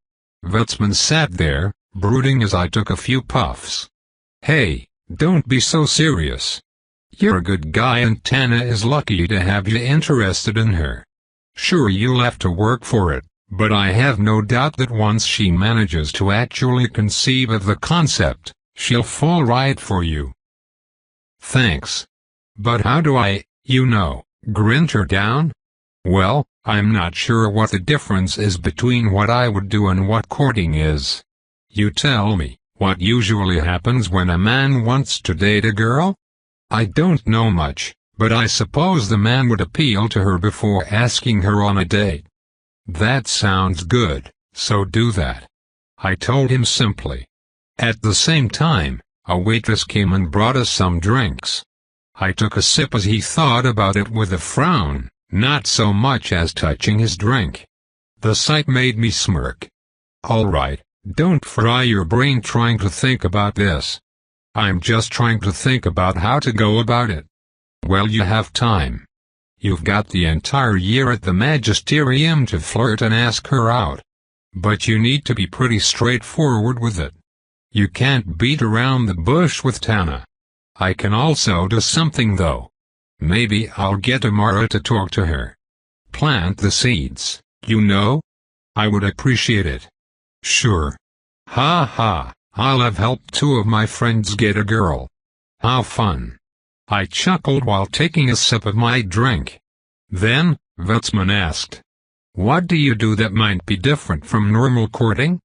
Vetsman sat there, brooding as I took a few puffs. Hey, don't be so serious. You're a good guy and Tana is lucky to have you interested in her. Sure, you'll have to work for it, but I have no doubt that once she manages to actually conceive of the concept, she'll fall right for you. Thanks. But how do I, grind her down? Well, I'm not sure what the difference is between what I would do and what courting is. You tell me, what usually happens when a man wants to date a girl? I don't know much, but I suppose the man would appeal to her before asking her on a date. That sounds good, so do that. I told him simply. At the same time, a waitress came and brought us some drinks. I took a sip as he thought about it with a frown, not so much as touching his drink. The sight made me smirk. All right, don't fry your brain trying to think about this. I'm just trying to think about how to go about it. Well, you have time. You've got the entire year at the magisterium to flirt and ask her out. But you need to be pretty straightforward with it. You can't beat around the bush with Tana. I can also do something though. Maybe I'll get Amara to talk to her. Plant the seeds, you know? I would appreciate it. Sure. Ha ha, I'll have helped 2 of my friends get a girl. How fun. I chuckled while taking a sip of my drink. Then, Vetsman asked, "What do you do that might be different from normal courting?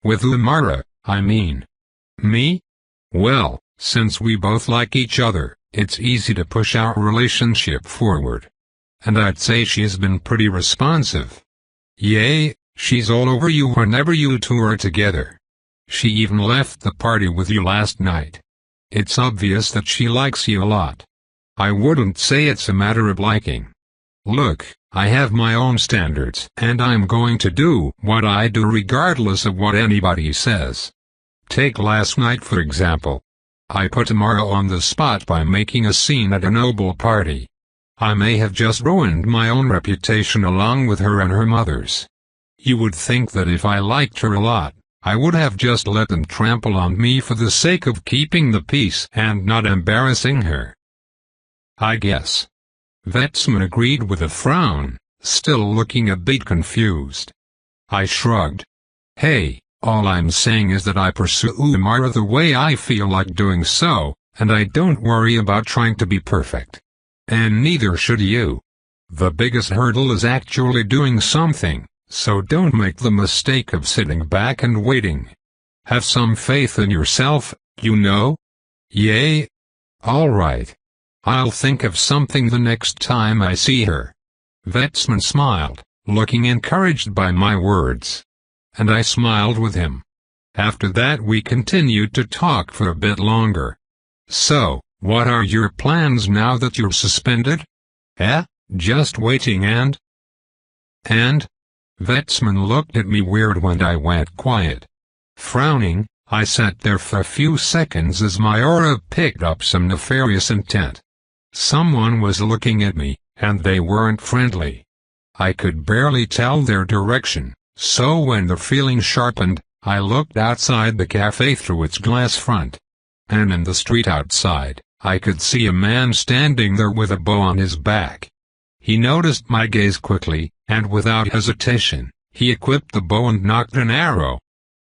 With Amara, I mean." Me? Well, since we both like each other, it's easy to push our relationship forward. And I'd say she's been pretty responsive. Yay, she's all over you whenever you 2 are together. She even left the party with you last night. It's obvious that she likes you a lot. I wouldn't say it's a matter of liking. Look, I have my own standards, and I'm going to do what I do regardless of what anybody says. Take last night for example. I put Amara on the spot by making a scene at a noble party. I may have just ruined my own reputation along with her and her mother's. You would think that if I liked her a lot, I would have just let them trample on me for the sake of keeping the peace and not embarrassing her. I guess. Vetsman agreed with a frown, still looking a bit confused. I shrugged. Hey, all I'm saying is that I pursue Amara the way I feel like doing so, and I don't worry about trying to be perfect. And neither should you. The biggest hurdle is actually doing something, so don't make the mistake of sitting back and waiting. Have some faith in yourself, you know? Yay? Alright. I'll think of something the next time I see her. Vetsman smiled, looking encouraged by my words. And I smiled with him. After that we continued to talk for a bit longer. So, what are your plans now that you're suspended? Just waiting and? Vetsman looked at me weird when I went quiet. Frowning, I sat there for a few seconds as my aura picked up some nefarious intent. Someone was looking at me, and they weren't friendly. I could barely tell their direction, so when the feeling sharpened, I looked outside the cafe through its glass front. And in the street outside, I could see a man standing there with a bow on his back. He noticed my gaze quickly, and without hesitation, he equipped the bow and nocked an arrow.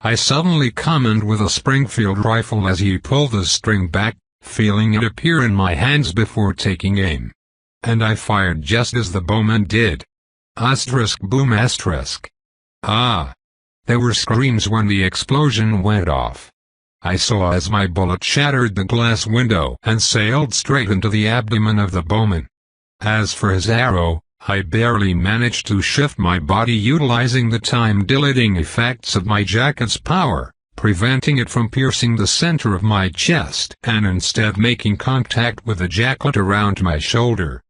I suddenly commented with a Springfield rifle as he pulled the string back, feeling it appear in my hands before taking aim. And I fired just as the bowman did. Asterisk boom asterisk. Ah! There were screams when the explosion went off. I saw as my bullet shattered the glass window and sailed straight into the abdomen of the bowman. As for his arrow, I barely managed to shift my body utilizing the time-dilating effects of my jacket's power, preventing it from piercing the center of my chest and instead making contact with the jacket around my shoulder.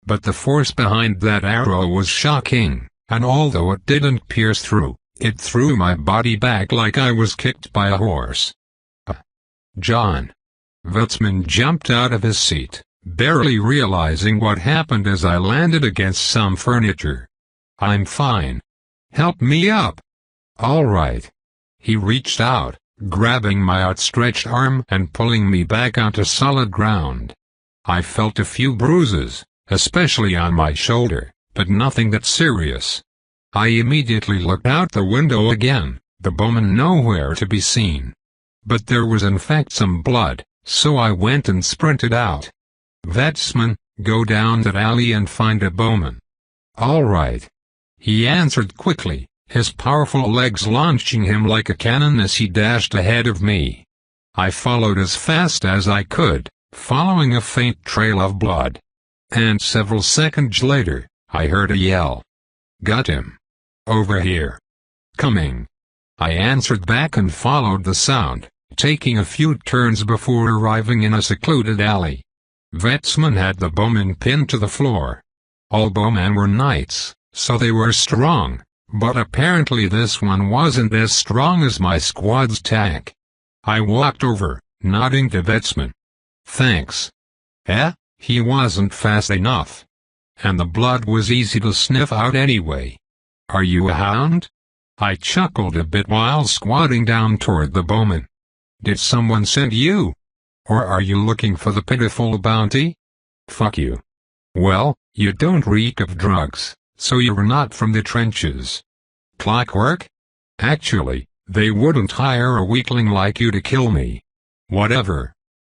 But the force behind that arrow was shocking, and although it didn't pierce through, it threw my body back like I was kicked by a horse. John. Vetsman jumped out of his seat, barely realizing what happened as I landed against some furniture. I'm fine. Help me up. All right. He reached out, grabbing my outstretched arm and pulling me back onto solid ground. I felt a few bruises, especially on my shoulder, but nothing that serious. I immediately looked out the window again, the bowman nowhere to be seen. But there was in fact some blood, so I went and sprinted out. Vetsman, go down that alley and find a bowman. All right. He answered quickly, his powerful legs launching him like a cannon as he dashed ahead of me. I followed as fast as I could, following a faint trail of blood. And several seconds later, I heard a yell. Got him. Over here. Coming. I answered back and followed the sound, taking a few turns before arriving in a secluded alley. Vetsman had the bowman pinned to the floor. All bowmen were knights, so they were strong, but apparently this one wasn't as strong as my squad's tank. I walked over, nodding to Vetsman. Thanks. He wasn't fast enough. And the blood was easy to sniff out anyway. Are you a hound? I chuckled a bit while squatting down toward the bowman. Did someone send you? Or are you looking for the pitiful bounty? Fuck you. Well, you don't reek of drugs, so you're not from the trenches. Clockwork? Actually, they wouldn't hire a weakling like you to kill me. Whatever.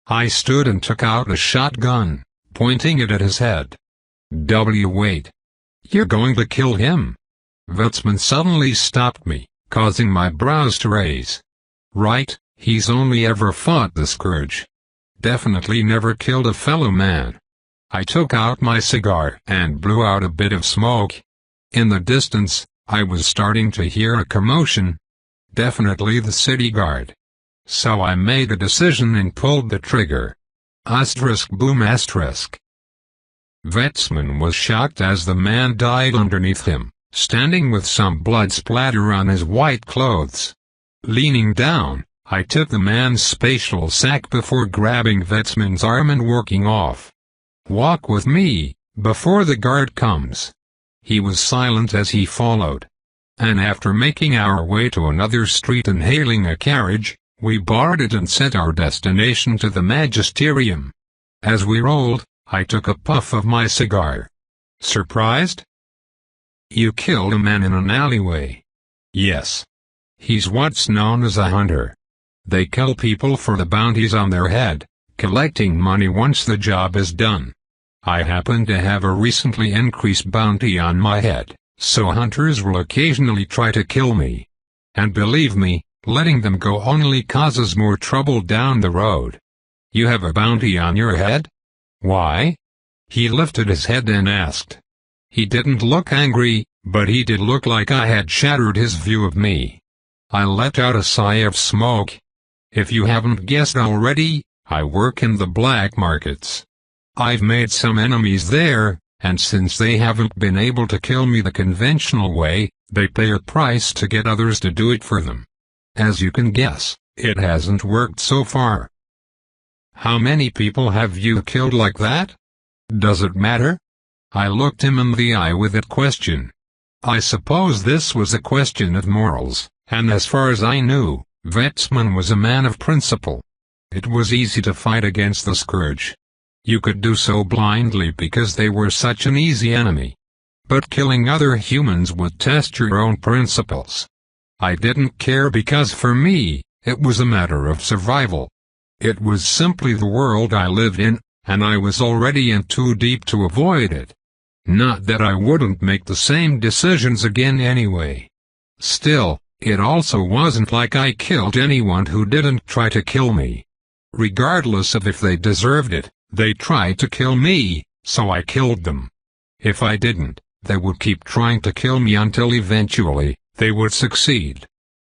I stood and took out a shotgun, pointing it at his head. Wait. You're going to kill him? Vetsman suddenly stopped me, causing my brows to raise. Right, he's only ever fought the scourge. Definitely never killed a fellow man. I took out my cigar and blew out a bit of smoke. In the distance, I was starting to hear a commotion. Definitely the city guard. So I made a decision and pulled the trigger. Asterisk boom asterisk. Vetsman was shocked as the man died underneath him, standing with some blood splatter on his white clothes. Leaning down, I took the man's spatial sack before grabbing Vetsman's arm and working off. Walk with me, before the guard comes. He was silent as he followed. And after making our way to another street and hailing a carriage, we boarded and set our destination to the magisterium. As we rolled, I took a puff of my cigar. Surprised? You killed a man in an alleyway. Yes. He's what's known as a hunter. They kill people for the bounties on their head, collecting money once the job is done. I happen to have a recently increased bounty on my head, so hunters will occasionally try to kill me. And believe me, letting them go only causes more trouble down the road. You have a bounty on your head? Why? He lifted his head and asked. He didn't look angry, but he did look like I had shattered his view of me. I let out a sigh of smoke. If you haven't guessed already, I work in the black markets. I've made some enemies there, and since they haven't been able to kill me the conventional way, they pay a price to get others to do it for them. As you can guess, it hasn't worked so far. How many people have you killed like that? Does it matter? I looked him in the eye with that question. I suppose this was a question of morals, and as far as I knew, Vetsman was a man of principle. It was easy to fight against the scourge. You could do so blindly because they were such an easy enemy. But killing other humans would test your own principles. I didn't care because for me, it was a matter of survival. It was simply the world I lived in, and I was already in too deep to avoid it. Not that I wouldn't make the same decisions again anyway. Still, it also wasn't like I killed anyone who didn't try to kill me. Regardless of if they deserved it, they tried to kill me, so I killed them. If I didn't, they would keep trying to kill me until eventually, they would succeed.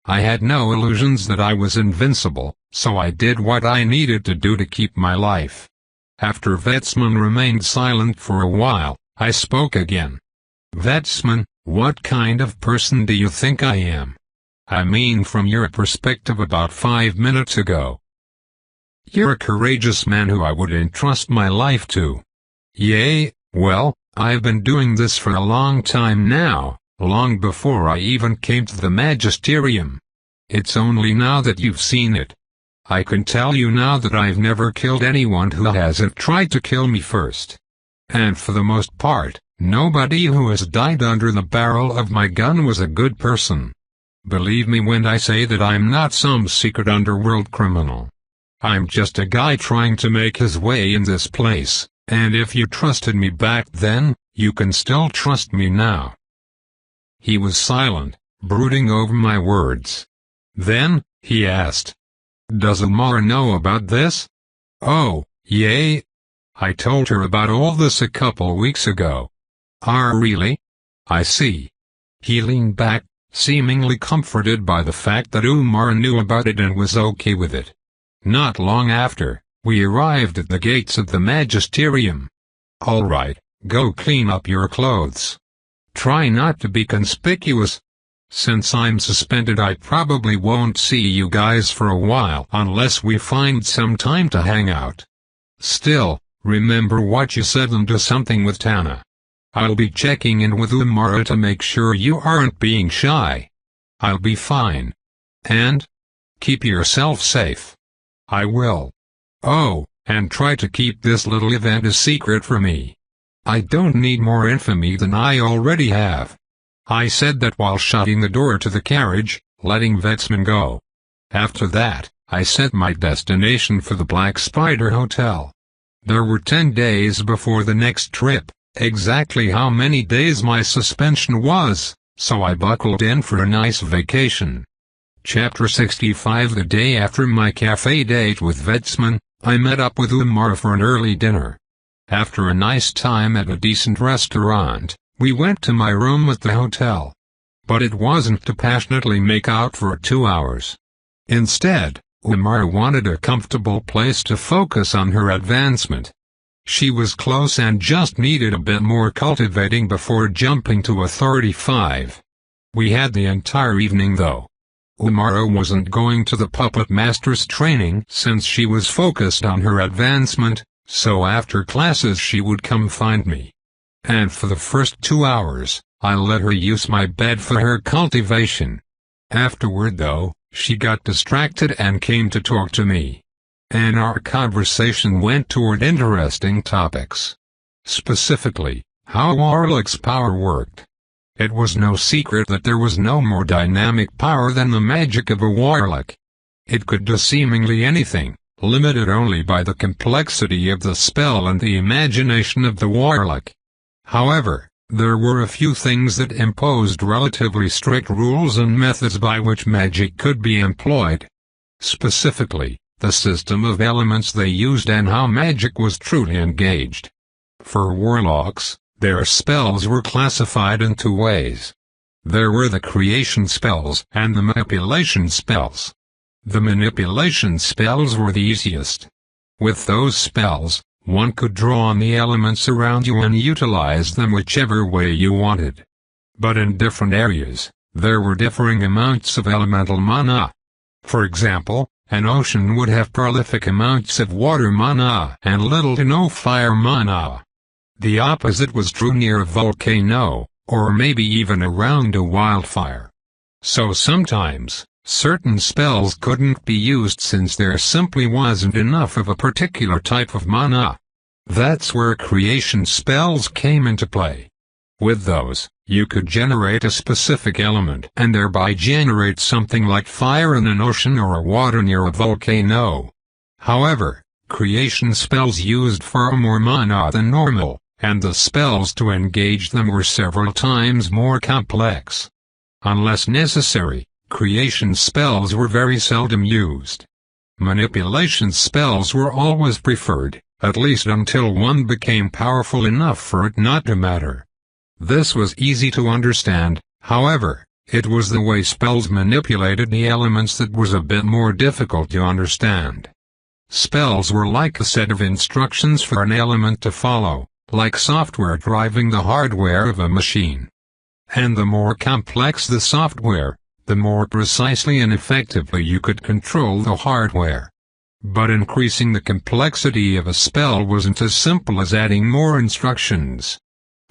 I had no illusions that I was invincible, so I did what I needed to do to keep my life. After Vetsman remained silent for a while, I spoke again. Vetsman, what kind of person do you think I am? I mean from your perspective about 5 minutes ago. You're a courageous man who I would entrust my life to. Yay, well, I've been doing this for a long time now, long before I even came to the magisterium. It's only now that you've seen it. I can tell you now that I've never killed anyone who hasn't tried to kill me first. And for the most part, nobody who has died under the barrel of my gun was a good person. Believe me when I say that I'm not some secret underworld criminal. I'm just a guy trying to make his way in this place, and if you trusted me back then, you can still trust me now. He was silent, brooding over my words. Then, he asked, Does Amara know about this? Oh, yay. I told her about all this a couple weeks ago. Ah, really? I see. He leaned back, seemingly comforted by the fact that Umar knew about it and was okay with it. Not long after, we arrived at the gates of the magisterium. All right, go clean up your clothes. Try not to be conspicuous. Since I'm suspended, I probably won't see you guys for a while unless we find some time to hang out. Still, remember what you said and do something with Tana. I'll be checking in with Umara to make sure you aren't being shy. I'll be fine. And? Keep yourself safe. I will. Oh, and try to keep this little event a secret from me. I don't need more infamy than I already have. I said that while shutting the door to the carriage, letting Vetsman go. After that, I set my destination for the Black Spider Hotel. There were 10 days before the next trip, exactly how many days my suspension was, so I buckled in for a nice vacation. Chapter 65. The day after my cafe date with Vetsman, I met up with Umar for an early dinner. After a nice time at a decent restaurant, we went to my room at the hotel. But it wasn't to passionately make out for 2 hours. Instead, Umar wanted a comfortable place to focus on her advancement. She was close and just needed a bit more cultivating before jumping to Authority 5. We had the entire evening though. Umar wasn't going to the puppet master's training since she was focused on her advancement, so after classes she would come find me. And for the first 2 hours, I let her use my bed for her cultivation. Afterward though, she got distracted and came to talk to me. And our conversation went toward interesting topics. Specifically, how Warlock's power worked. It was no secret that there was no more dynamic power than the magic of a Warlock. It could do seemingly anything, limited only by the complexity of the spell and the imagination of the Warlock. However, there were a few things that imposed relatively strict rules and methods by which magic could be employed. Specifically, the system of elements they used and how magic was truly engaged. For warlocks, their spells were classified in 2 ways. There were the creation spells and the manipulation spells. The manipulation spells were the easiest. With those spells, one could draw on the elements around you and utilize them whichever way you wanted. But in different areas, there were differing amounts of elemental mana. For example, an ocean would have prolific amounts of water mana and little to no fire mana. The opposite was true near a volcano, or maybe even around a wildfire. So sometimes, certain spells couldn't be used since there simply wasn't enough of a particular type of mana. That's where creation spells came into play. With those, you could generate a specific element and thereby generate something like fire in an ocean or water near a volcano. However, creation spells used far more mana than normal, and the spells to engage them were several times more complex. Unless necessary, creation spells were very seldom used. Manipulation spells were always preferred, at least until one became powerful enough for it not to matter. This was easy to understand, however, it was the way spells manipulated the elements that was a bit more difficult to understand. Spells were like a set of instructions for an element to follow, like software driving the hardware of a machine. And the more complex the software, the more precisely and effectively you could control the hardware. But increasing the complexity of a spell wasn't as simple as adding more instructions.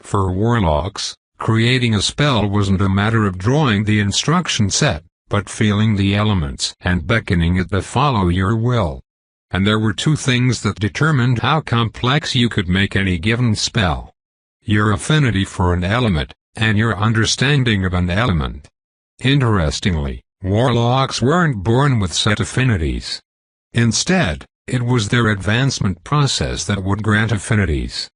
For warlocks, creating a spell wasn't a matter of drawing the instruction set, but feeling the elements and beckoning it to follow your will. And there were 2 things that determined how complex you could make any given spell. Your affinity for an element, and your understanding of an element. Interestingly, warlocks weren't born with set affinities. Instead, it was their advancement process that would grant affinities.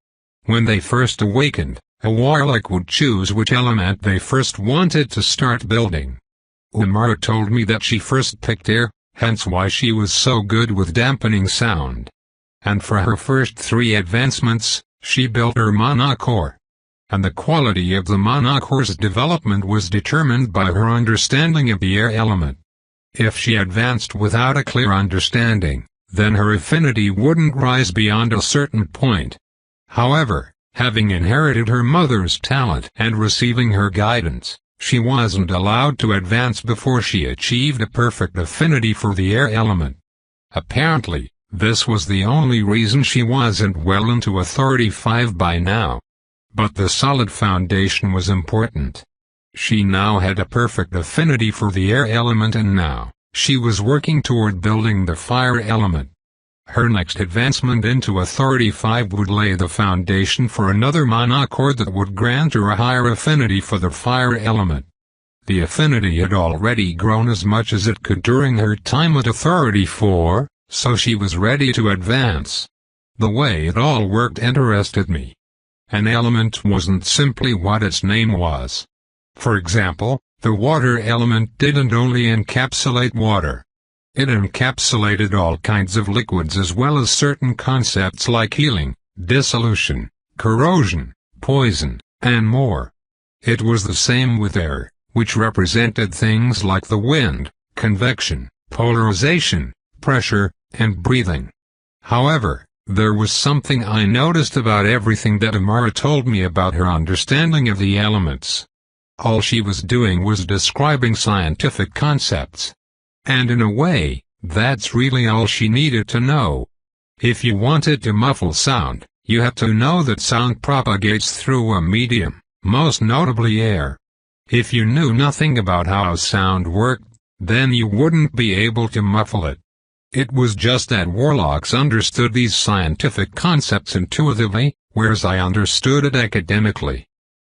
When they first awakened, a warlock would choose which element they first wanted to start building. Umar told me that she first picked air, hence why she was so good with dampening sound. And for her first 3 advancements, she built her mana core. And the quality of the mana core's development was determined by her understanding of the air element. If she advanced without a clear understanding, then her affinity wouldn't rise beyond a certain point. However, having inherited her mother's talent and receiving her guidance, she wasn't allowed to advance before she achieved a perfect affinity for the air element. Apparently, this was the only reason she wasn't well into Authority 5 by now. But the solid foundation was important. She now had a perfect affinity for the air element, and now, she was working toward building the fire element. Her next advancement into Authority 5 would lay the foundation for another monochord that would grant her a higher affinity for the fire element. The affinity had already grown as much as it could during her time at Authority 4, so she was ready to advance. The way it all worked interested me. An element wasn't simply what its name was. For example, the water element didn't only encapsulate water. It encapsulated all kinds of liquids as well as certain concepts like healing, dissolution, corrosion, poison, and more. It was the same with air, which represented things like the wind, convection, polarization, pressure, and breathing. However, there was something I noticed about everything that Amara told me about her understanding of the elements. All she was doing was describing scientific concepts. And in a way, that's really all she needed to know. If you wanted to muffle sound, you had to know that sound propagates through a medium, most notably air. If you knew nothing about how sound worked, then you wouldn't be able to muffle it. It was just that warlocks understood these scientific concepts intuitively, whereas I understood it academically.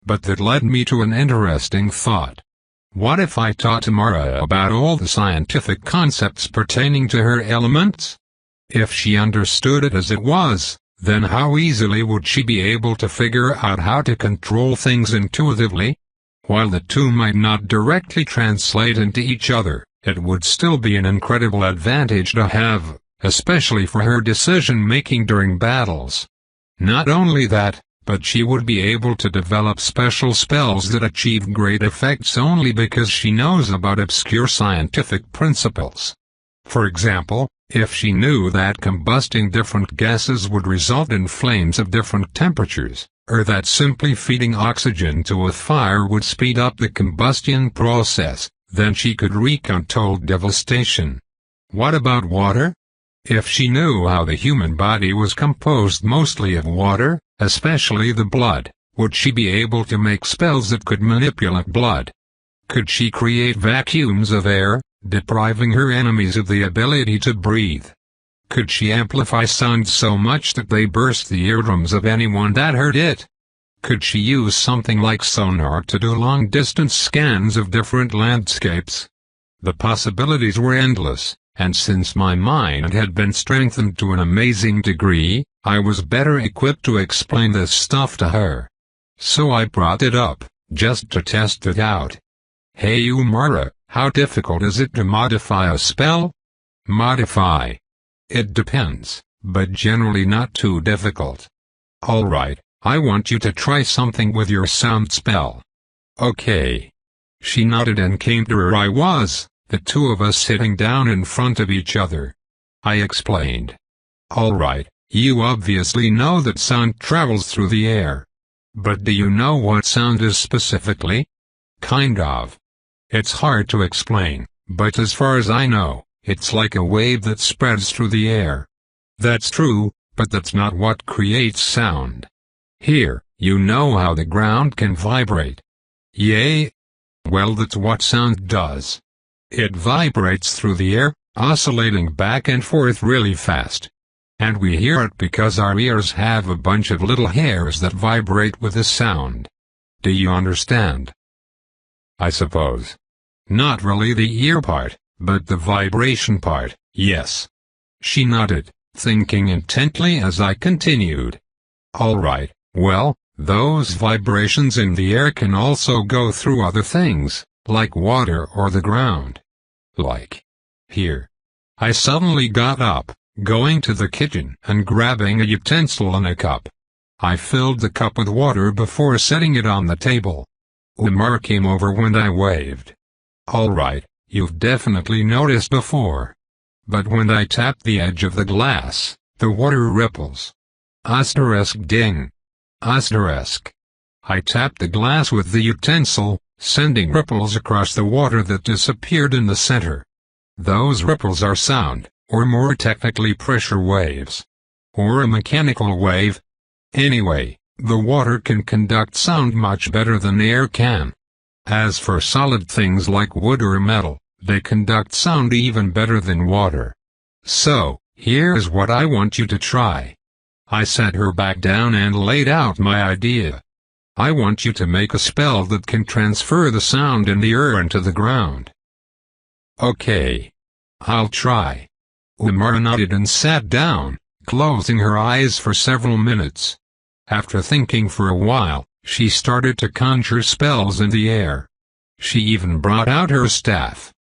But that led me to an interesting thought. What if I taught Amara about all the scientific concepts pertaining to her elements? If she understood it as it was, then how easily would she be able to figure out how to control things intuitively? While the two might not directly translate into each other, it would still be an incredible advantage to have, especially for her decision-making during battles. Not only that, but she would be able to develop special spells that achieve great effects only because she knows about obscure scientific principles. For example, if she knew that combusting different gases would result in flames of different temperatures, or that simply feeding oxygen to a fire would speed up the combustion process, then she could wreak untold devastation. What about water? If she knew how the human body was composed mostly of water, especially the blood, would she be able to make spells that could manipulate blood? Could she create vacuums of air, depriving her enemies of the ability to breathe? Could she amplify sound so much that they burst the eardrums of anyone that heard it? Could she use something like sonar to do long-distance scans of different landscapes? The possibilities were endless, and since my mind had been strengthened to an amazing degree, I was better equipped to explain this stuff to her. So I brought it up, just to test it out. Hey Amara, how difficult is it to modify a spell? Modify. It depends, but generally not too difficult. Alright, I want you to try something with your sound spell. Okay. She nodded and came to where I was, the two of us sitting down in front of each other. I explained. Alright, you obviously know that sound travels through the air. But do you know what sound is specifically? Kind of. It's hard to explain, but as far as I know, it's like a wave that spreads through the air. That's true, but that's not what creates sound. Here, you know how the ground can vibrate. Yay? Well, that's what sound does. It vibrates through the air, oscillating back and forth really fast. And we hear it because our ears have a bunch of little hairs that vibrate with the sound. Do you understand? I suppose. Not really the ear part, but the vibration part, yes. She nodded, thinking intently as I continued. Alright, well, those vibrations in the air can also go through other things, like water or the ground. Like. Here. I suddenly got up, going to the kitchen and grabbing a utensil and a cup. I filled the cup with water before setting it on the table. Amara came over when I waved. Alright, you've definitely noticed before. But when I tap the edge of the glass, the water ripples. Ding. I tapped the glass with the utensil, sending ripples across the water that disappeared in the center. Those ripples are sound, or more technically pressure waves. Or a mechanical wave. Anyway, the water can conduct sound much better than air can. As for solid things like wood or metal, they conduct sound even better than water. So, here's what I want you to try. I set her back down and laid out my idea. I want you to make a spell that can transfer the sound in the air into the ground. Okay. I'll try. Umara nodded and sat down, closing her eyes for several minutes. After thinking for a while, she started to conjure spells in the air. She even brought out her staff.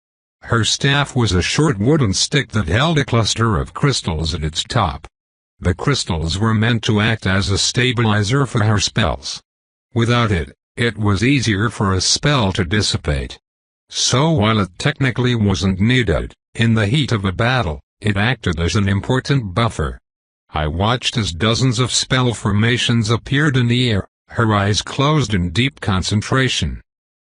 Her staff was a short wooden stick that held a cluster of crystals at its top. The crystals were meant to act as a stabilizer for her spells. Without it, it was easier for a spell to dissipate. So while it technically wasn't needed, in the heat of a battle, it acted as an important buffer. I watched as dozens of spell formations appeared in the air, her eyes closed in deep concentration.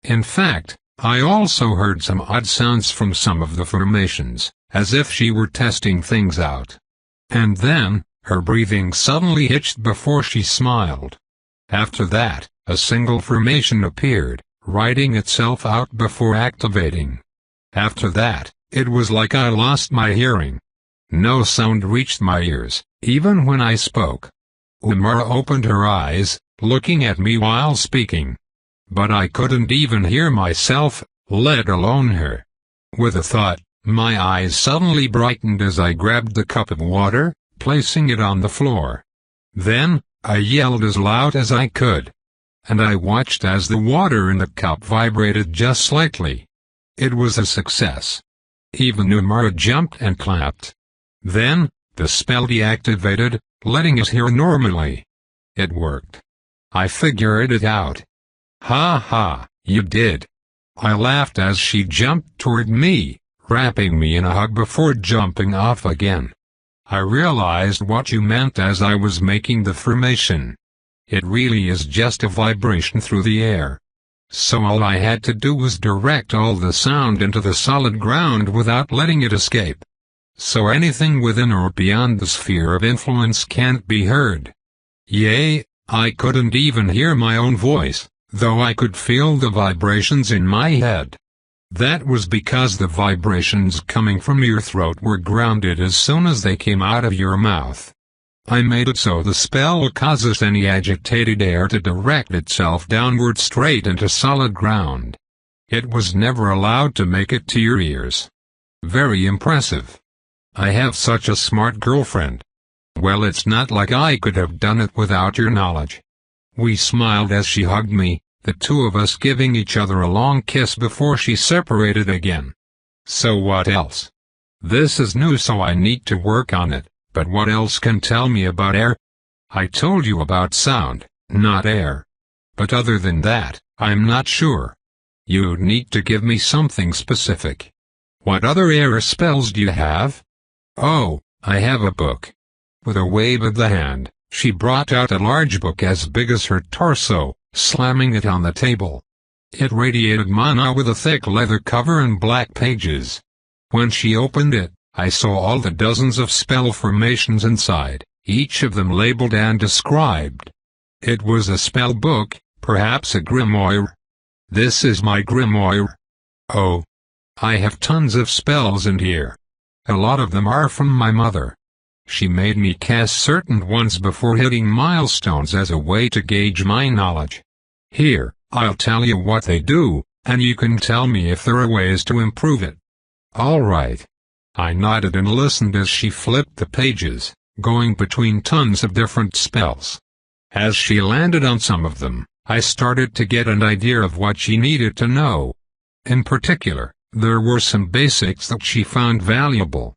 In fact, I also heard some odd sounds from some of the formations, as if she were testing things out. And then, her breathing suddenly hitched before she smiled. After that, a single formation appeared, writing itself out before activating. After that, it was like I lost my hearing. No sound reached my ears, even when I spoke. Umara opened her eyes, looking at me while speaking. But I couldn't even hear myself, let alone her. With a thought, my eyes suddenly brightened as I grabbed the cup of water, placing it on the floor. Then, I yelled as loud as I could. And I watched as the water in the cup vibrated just slightly. It was a success. Even Umara jumped and clapped. Then, the spell deactivated, letting us hear normally. It worked. I figured it out. Ha ha, you did. I laughed as she jumped toward me, wrapping me in a hug before jumping off again. I realized what you meant as I was making the formation. It really is just a vibration through the air. So all I had to do was direct all the sound into the solid ground without letting it escape. So anything within or beyond the sphere of influence can't be heard. Yay, I couldn't even hear my own voice, though I could feel the vibrations in my head. That was because the vibrations coming from your throat were grounded as soon as they came out of your mouth. I made it so the spell causes any agitated air to direct itself downward straight into solid ground. It was never allowed to make it to your ears. Very impressive. I have such a smart girlfriend. Well, it's not like I could have done it without your knowledge. We smiled as she hugged me, the two of us giving each other a long kiss before she separated again. So what else? This is new, so I need to work on it, but what else can tell me about air? I told you about sound, not air. But other than that, I'm not sure. You'd need to give me something specific. What other air spells do you have? Oh, I have a book. With a wave of the hand, she brought out a large book as big as her torso, slamming it on the table. It radiated mana with a thick leather cover and black pages. When she opened it, I saw all the dozens of spell formations inside, each of them labeled and described. It was a spell book, perhaps a grimoire. This is my grimoire. Oh. I have tons of spells in here. A lot of them are from my mother. She made me cast certain ones before hitting milestones as a way to gauge my knowledge. Here, I'll tell you what they do, and you can tell me if there are ways to improve it. All right. I nodded and listened as she flipped the pages, going between tons of different spells. As she landed on some of them, I started to get an idea of what she needed to know. In particular, there were some basics that she found valuable.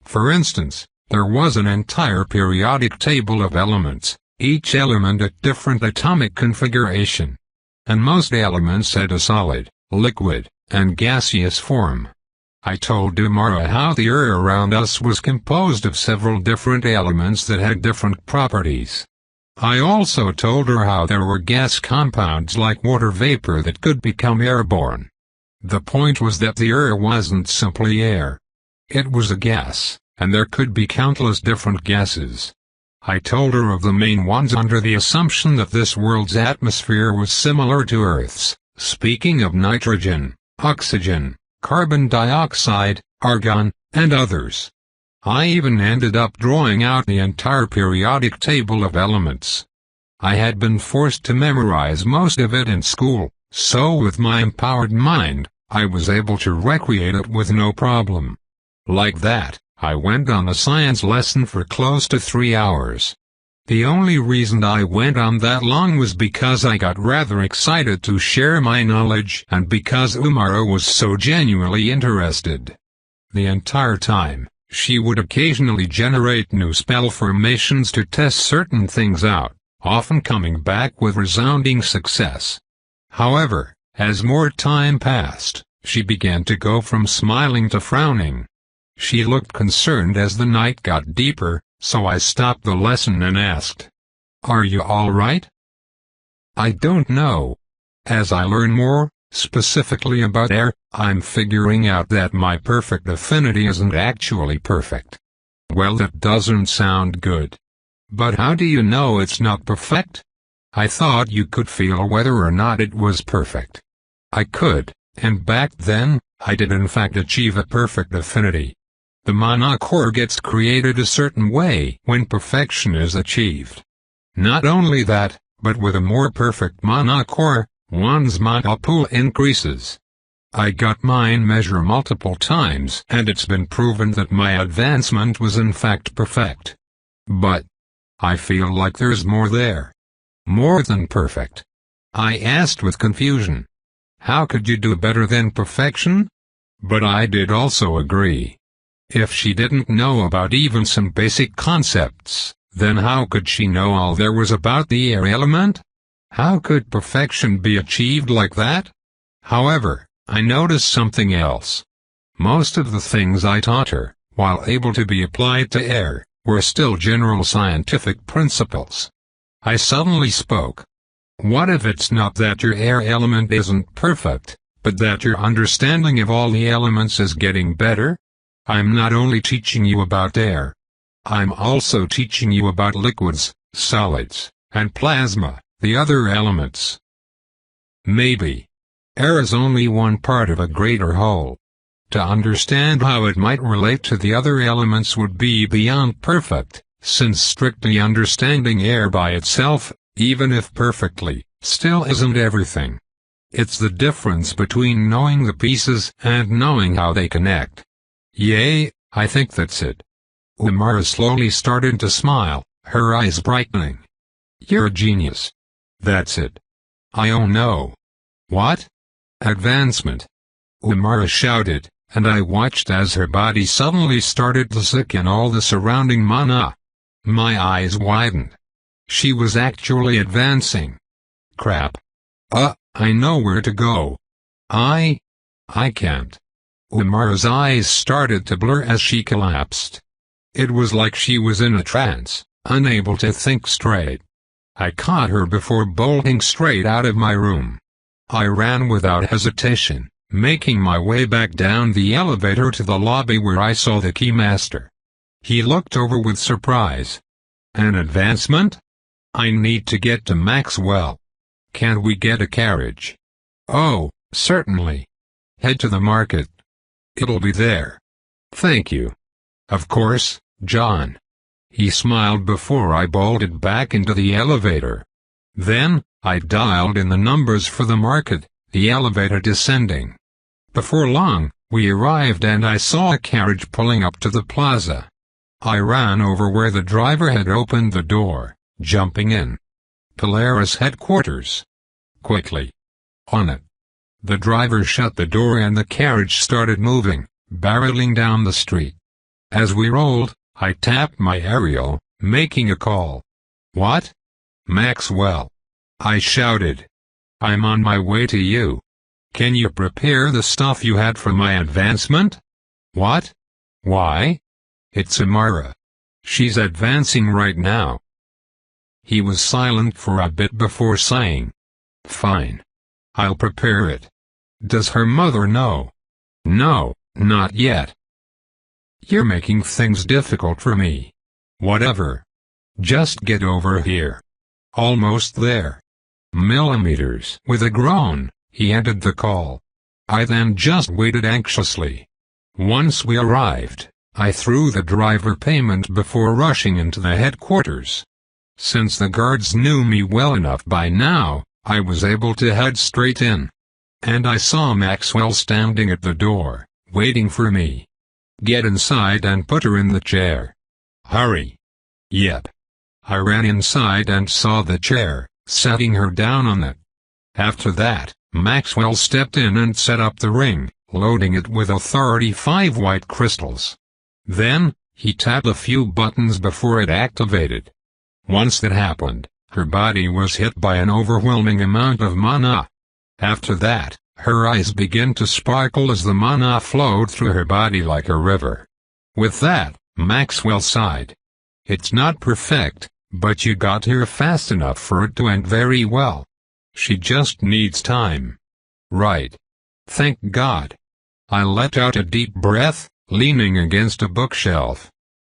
For instance, there was an entire periodic table of elements, each element at different atomic configuration. And most elements had a solid, liquid, and gaseous form. I told Umara how the air around us was composed of several different elements that had different properties. I also told her how there were gas compounds like water vapor that could become airborne. The point was that the air wasn't simply air. It was a gas, and there could be countless different gases. I told her of the main ones under the assumption that this world's atmosphere was similar to Earth's, speaking of nitrogen, oxygen, carbon dioxide, argon, and others. I even ended up drawing out the entire periodic table of elements. I had been forced to memorize most of it in school, so with my empowered mind, I was able to recreate it with no problem. Like that, I went on a science lesson for close to 3 hours. The only reason I went on that long was because I got rather excited to share my knowledge and because Umara was so genuinely interested. The entire time, she would occasionally generate new spell formations to test certain things out, often coming back with resounding success. However, as more time passed, she began to go from smiling to frowning. She looked concerned as the night got deeper, so I stopped the lesson and asked, "Are you all right?" "I don't know. As I learn more, specifically about air, I'm figuring out that my perfect affinity isn't actually perfect." "Well, that doesn't sound good. But how do you know it's not perfect?" "I thought you could feel whether or not it was perfect." "I could, and back then, I did in fact achieve a perfect affinity. The mana core gets created a certain way when perfection is achieved. Not only that, but with a more perfect mana core, one's mana pool increases. I got mine measure multiple times and it's been proven that my advancement was in fact perfect. But I feel like there's more there. More than perfect." I asked with confusion. How could you do better than perfection? But I did also agree. If she didn't know about even some basic concepts, then how could she know all there was about the air element? How could perfection be achieved like that? However, I noticed something else. Most of the things I taught her, while able to be applied to air, were still general scientific principles. I suddenly spoke. What if it's not that your air element isn't perfect, but that your understanding of all the elements is getting better? I'm not only teaching you about air. I'm also teaching you about liquids, solids, and plasma, the other elements. Maybe. Air is only one part of a greater whole. To understand how it might relate to the other elements would be beyond perfect, since strictly understanding air by itself, even if perfectly, still isn't everything. It's the difference between knowing the pieces and knowing how they connect. Yay, I think that's it. Umara slowly started to smile, her eyes brightening. You're a genius. That's it. Oh no. What? Advancement. Umara shouted, and I watched as her body suddenly started to suck in all the surrounding mana. My eyes widened. She was actually advancing. Crap. I know where to go. I can't. Umara's eyes started to blur as she collapsed. It was like she was in a trance, unable to think straight. I caught her before bolting straight out of my room. I ran without hesitation, making my way back down the elevator to the lobby where I saw the keymaster. He looked over with surprise. An advancement? I need to get to Maxwell. Can we get a carriage? Oh, certainly. Head to the market. It'll be there. Thank you. Of course, John. He smiled before I bolted back into the elevator. Then, I dialed in the numbers for the market, the elevator descending. Before long, we arrived and I saw a carriage pulling up to the plaza. I ran over where the driver had opened the door, jumping in. Polaris headquarters. Quickly. On it. The driver shut the door and the carriage started moving, barreling down the street. As we rolled, I tapped my aerial, making a call. What? Maxwell. I shouted. I'm on my way to you. Can you prepare the stuff you had for my advancement? What? Why? It's Umara. She's advancing right now. He was silent for a bit before saying, Fine. I'll prepare it. Does her mother know? No, not yet. You're making things difficult for me. Whatever. Just get over here. Almost there. Millimeters. With a groan, He ended the call. I then just waited anxiously. Once we arrived, I threw the driver payment before rushing into the headquarters. Since the guards knew me well enough by now, I was able to head straight in. And I saw Maxwell standing at the door, waiting for me. Get inside and put her in the chair. Hurry. Yep. I ran inside and saw the chair, setting her down on it. After that, Maxwell stepped in and set up the ring, loading it with Authority 5 white crystals. Then, he tapped a few buttons before it activated. Once that happened, her body was hit by an overwhelming amount of mana. After that, her eyes began to sparkle as the mana flowed through her body like a river. With that, Maxwell sighed. It's not perfect, but you got here fast enough for it to end very well. She just needs time. Right. Thank God. I let out a deep breath, leaning against a bookshelf.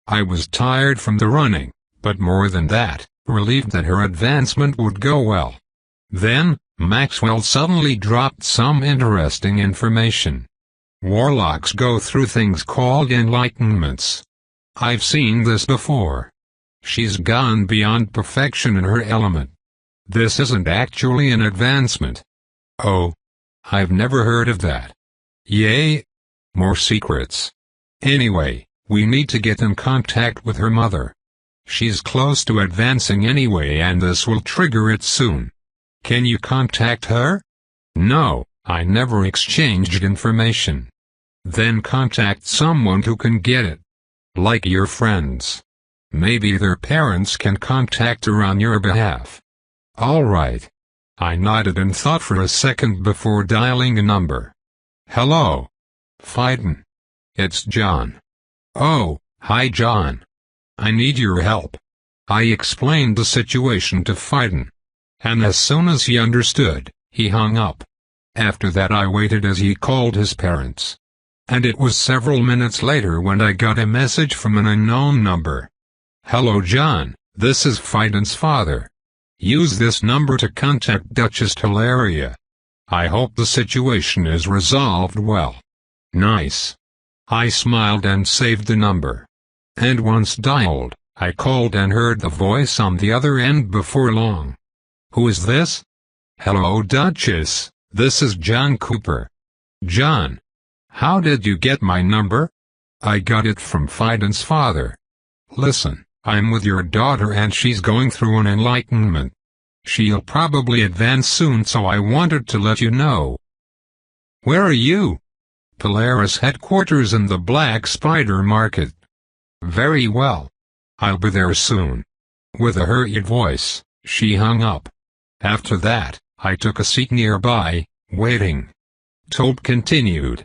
I was tired from the running, but more than that, relieved that her advancement would go well. Then, Maxwell suddenly dropped some interesting information. Warlocks go through things called enlightenments. I've seen this before. She's gone beyond perfection in her element. This isn't actually an advancement. Oh. I've never heard of that. Yay. More secrets. Anyway, we need to get in contact with her mother. She's close to advancing anyway and this will trigger it soon. Can you contact her? No, I never exchanged information. Then contact someone who can get it. Like your friends. Maybe their parents can contact her on your behalf. All right. I nodded and thought for a second before dialing a number. Hello. Phaidon. It's John. Oh, hi John. I need your help. I explained the situation to Phaidon. And as soon as he understood, he hung up. After that I waited as he called his parents. And it was several minutes later when I got a message from an unknown number. Hello John, this is Phaidon's father. Use this number to contact Duchess Hilaria. I hope the situation is resolved well. Nice. I smiled and saved the number. And once dialed, I called and heard the voice on the other end before long. Who is this? Hello Duchess, this is John Cooper. John. How did you get my number? I got it from Phaidon's father. Listen. I'm with your daughter and she's going through an enlightenment. She'll probably advance soon so I wanted to let you know. Where are you? Polaris headquarters in the Black Spider Market. Very well. I'll be there soon. With a hurried voice, she hung up. After that, I took a seat nearby, waiting. Tope continued.